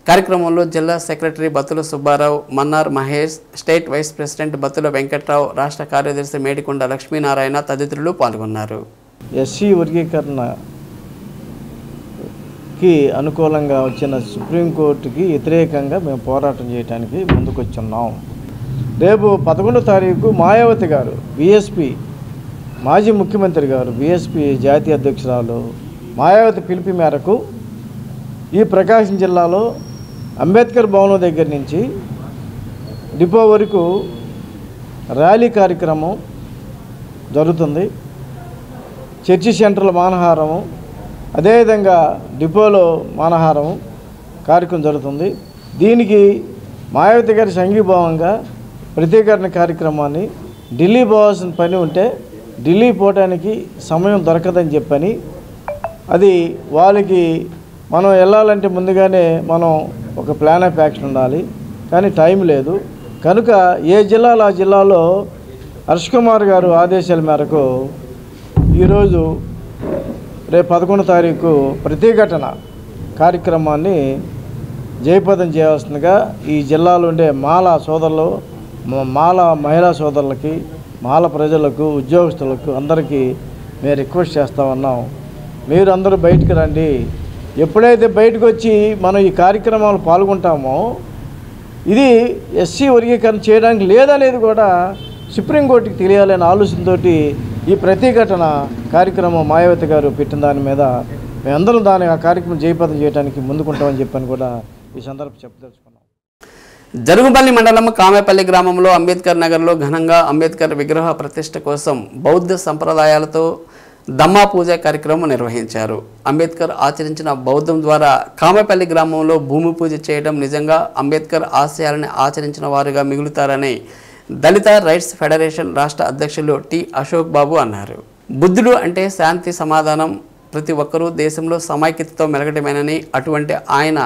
కార్యక్రమంలో జిల్లా secretary Battula Subbarao, Mannar Mahesh, state vice president Battula Venkatrao, రాష్ట్ర కార్యదర్శి మేడికొండ లక్ష్మీనారాయణ తదితరులు పాల్గొన్నారు. ఎస్సీ వర్గీకరణకి అనుకూలంగా వచ్చిన సుప్రీంకోర్టుకి వ్యతిరేకంగా మేము పోరాటం చేయడానికి ముందుకొచ్చున్నాం. రేపు 11వ తారీఖు మాయావతి గారు, బీఎస్పీ మాజీ ముఖ్యమంత్రి గారు, బీఎస్పీ జాతీయ అధ్యక్షురాలు మాయావతి పిలుపు మేరకు ఈ ప్రకాశం జిల్లాలో అంబేద్కర్ భవనం దగ్గర నుంచి డిపో వరకు ర్యాలీ కార్యక్రమం జరుగుతుంది. చర్చి సెంటర్ల మానహారము, అదేవిధంగా డిపోలో మానహారము కార్యక్రమం జరుగుతుంది. దీనికి మాయావతి గారి సంఘీభావంగా ప్రత్యేకరణ కార్యక్రమాన్ని ఢిల్లీ పోవాల్సిన పని ఉంటే ఢిల్లీ పోవడానికి సమయం దొరకదని చెప్పని, అది వాళ్ళకి మనం వెళ్ళాలంటే ముందుగానే మనం ఒక ప్లాన్ ఆఫ్ యాక్షన్ ఉండాలి, కానీ టైం లేదు. కనుక ఏ జిల్లాలో ఆ జిల్లాలో హర్ష్ కుమార్ గారు ఆదేశాల మేరకు ఈరోజు రేపు 11వ తారీఖు ప్రతిఘటన కార్యక్రమాన్ని జయప్రదం చేయాల్సిందిగా ఈ జిల్లాలో ఉండే మాల సోదరులు, మాల మహిళా సోదరులకి, మాల ప్రజలకు, ఉద్యోగస్తులకు అందరికీ మేము రిక్వెస్ట్ చేస్తూ ఉన్నాం. మీరు అందరూ బయటికి రండి. ఎప్పుడైతే బయటకు వచ్చి మనం ఈ కార్యక్రమాలు పాల్గొంటామో ఇది ఎస్సీ వర్గీకరణ చేయడానికి లేదనేది కూడా సుప్రీంకోర్టుకి తెలియాలనే ఆలోచనతో ఈ ప్రతిఘటన కార్యక్రమం మాయావతి గారు పెట్టిన దాని మీద మేమందరం ఆ కార్యక్రమం జయప్రదం చేయడానికి ముందుకుంటామని చెప్పని కూడా ఈ సందర్భం చెప్పదలుచుకున్నాం. జరుగుపల్లి మండలం కామేపల్లి గ్రామంలో అంబేద్కర్ నగర్లో ఘనంగా అంబేద్కర్ విగ్రహ ప్రతిష్ఠ కోసం బౌద్ధ సంప్రదాయాలతో దమ్మా పూజ కార్యక్రమం నిర్వహించారు. అంబేద్కర్ ఆచరించిన బౌద్ధం ద్వారా కామేపల్లి గ్రామంలో భూమి పూజ చేయడం నిజంగా అంబేద్కర్ ఆశయాలను ఆచరించిన వారుగా మిగులుతారని దళిత రైట్స్ ఫెడరేషన్ రాష్ట్ర అధ్యక్షులు టి అశోక్ బాబు అన్నారు. బుద్ధుడు అంటే శాంతి, సమాధానం, ప్రతి ఒక్కరూ దేశంలో సమైక్యతతో మెలగటమేనని, అటువంటి ఆయన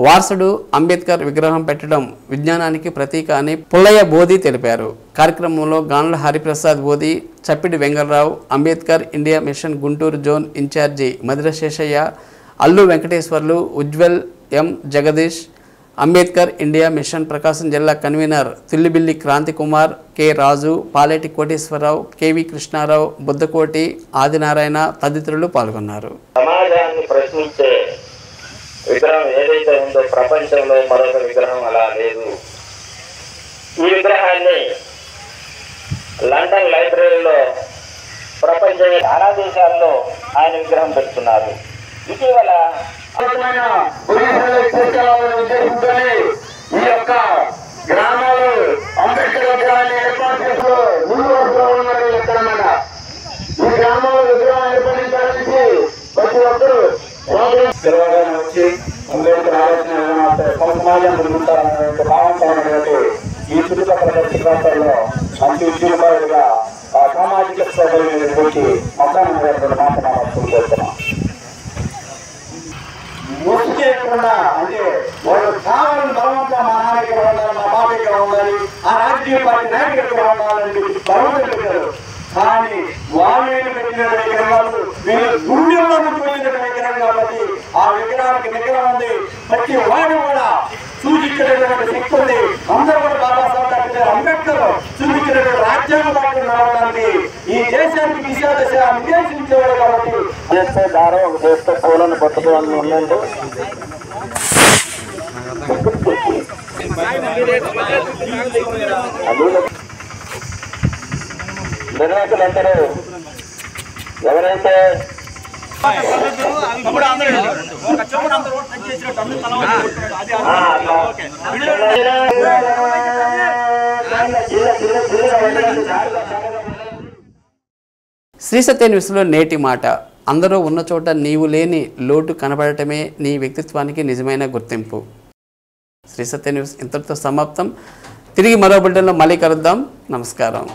వారసుడు అంబేద్కర్ విగ్రహం పెట్టడం విజ్ఞానానికి ప్రతీక అని పుల్లయ్య బోధి తెలిపారు. కార్యక్రమంలో Ganla Hariprasad Bodhi, Chappidi Vengala Rao, Ambedkar India mission Guntur zone incharge Madhura Seshaiah, Allu Venkateswarlu, Ujwal M Jagadish, Ambedkar India mission Prakasam జిల్లా convener Tullibilli Kranti Kumar, K Raju, Paleti Koteswara Rao, KV Krishna Rao, Buddhakoti, Adinarayana తదితరులు పాల్గొన్నారు. సమాజాన్ని ప్రశ్నించే విగ్రహం ఏదైతే ఉందో ప్రపంచంలో మరొక విగ్రహం అలా లేదు. ఈ విగ్రహాన్ని లండన్ లైబ్రరీలో ప్రపంచంలో చాలా దేశాల్లో ఆయన విగ్రహం పెడుతున్నారు. ఇటీవల ఈ యొక్క గ్రామాలు అంబేద్కర్ విగ్రహాన్ని ఏర్పాటు చేస్తూ ముందు వరుసలో ఉన్నారు. ఎక్కడమాట ఈ గ్రామంలో విగ్రహం ఏర్పడించడానికి ప్రతి ఒక్కరు తెలంగాణ వచ్చి అంబేద్కర్ ఆలోచన సమాజం ముందుంటారనే భావంతో ఉన్నటువంటి ఈ చుట్టుపక్కల ప్రాంతాల్లో మంచి ఉద్యోగాలుగా సామాజిక సౌకర్యం గురించి మొత్తాన్ని మాట్లాడుతున్నాం. ముసుగు చేయకుండా, అంటే వాళ్ళు కావాలని బలవంతా మా నాన్న ఇక్కడ ఉండాలి, మా బాబు ఇక్కడ ఉండాలి, ఆ రాజకీయ పార్టీ నాయకులు ఇక్కడ ఉండాలని బలవంతం పెట్టారు. కానీ వాళ్ళు పెట్టిన విగ్రహాలు వీళ్ళ గుండెల్లో పెట్టిన విగ్రహం కాబట్టి ఆ విగ్రహానికి విగ్రహం ఉంది. ప్రతి వాడు కూడా సూచించినటువంటి శక్తి ఉంది. అందరూ కూడా బాబాసాహెబ్ డాక్టర్ అంబేద్కర్ చూపించినటువంటి రాజ్యాంగ బాటలో నడవడానికి ఈ దేశానికి దిశ నిర్దేశించేవాడు కాబట్టి చేస్తే దారం ఒక చేస్తే పూలను పట్టుకోవాలని ఉండండి. నిర్వాహకులందరూ ఎవరైతే శ్రీ సత్య న్యూస్లో నేటి మాట. అందరూ ఉన్న చోట నీవు లేని లోటు కనబడటమే నీ వ్యక్తిత్వానికి నిజమైన గుర్తింపు. శ్రీ సత్య న్యూస్ ఇంతటితో సమాప్తం. తిరిగి మరో బులెటిన్లో మళ్ళీ కలుద్దాం. నమస్కారం.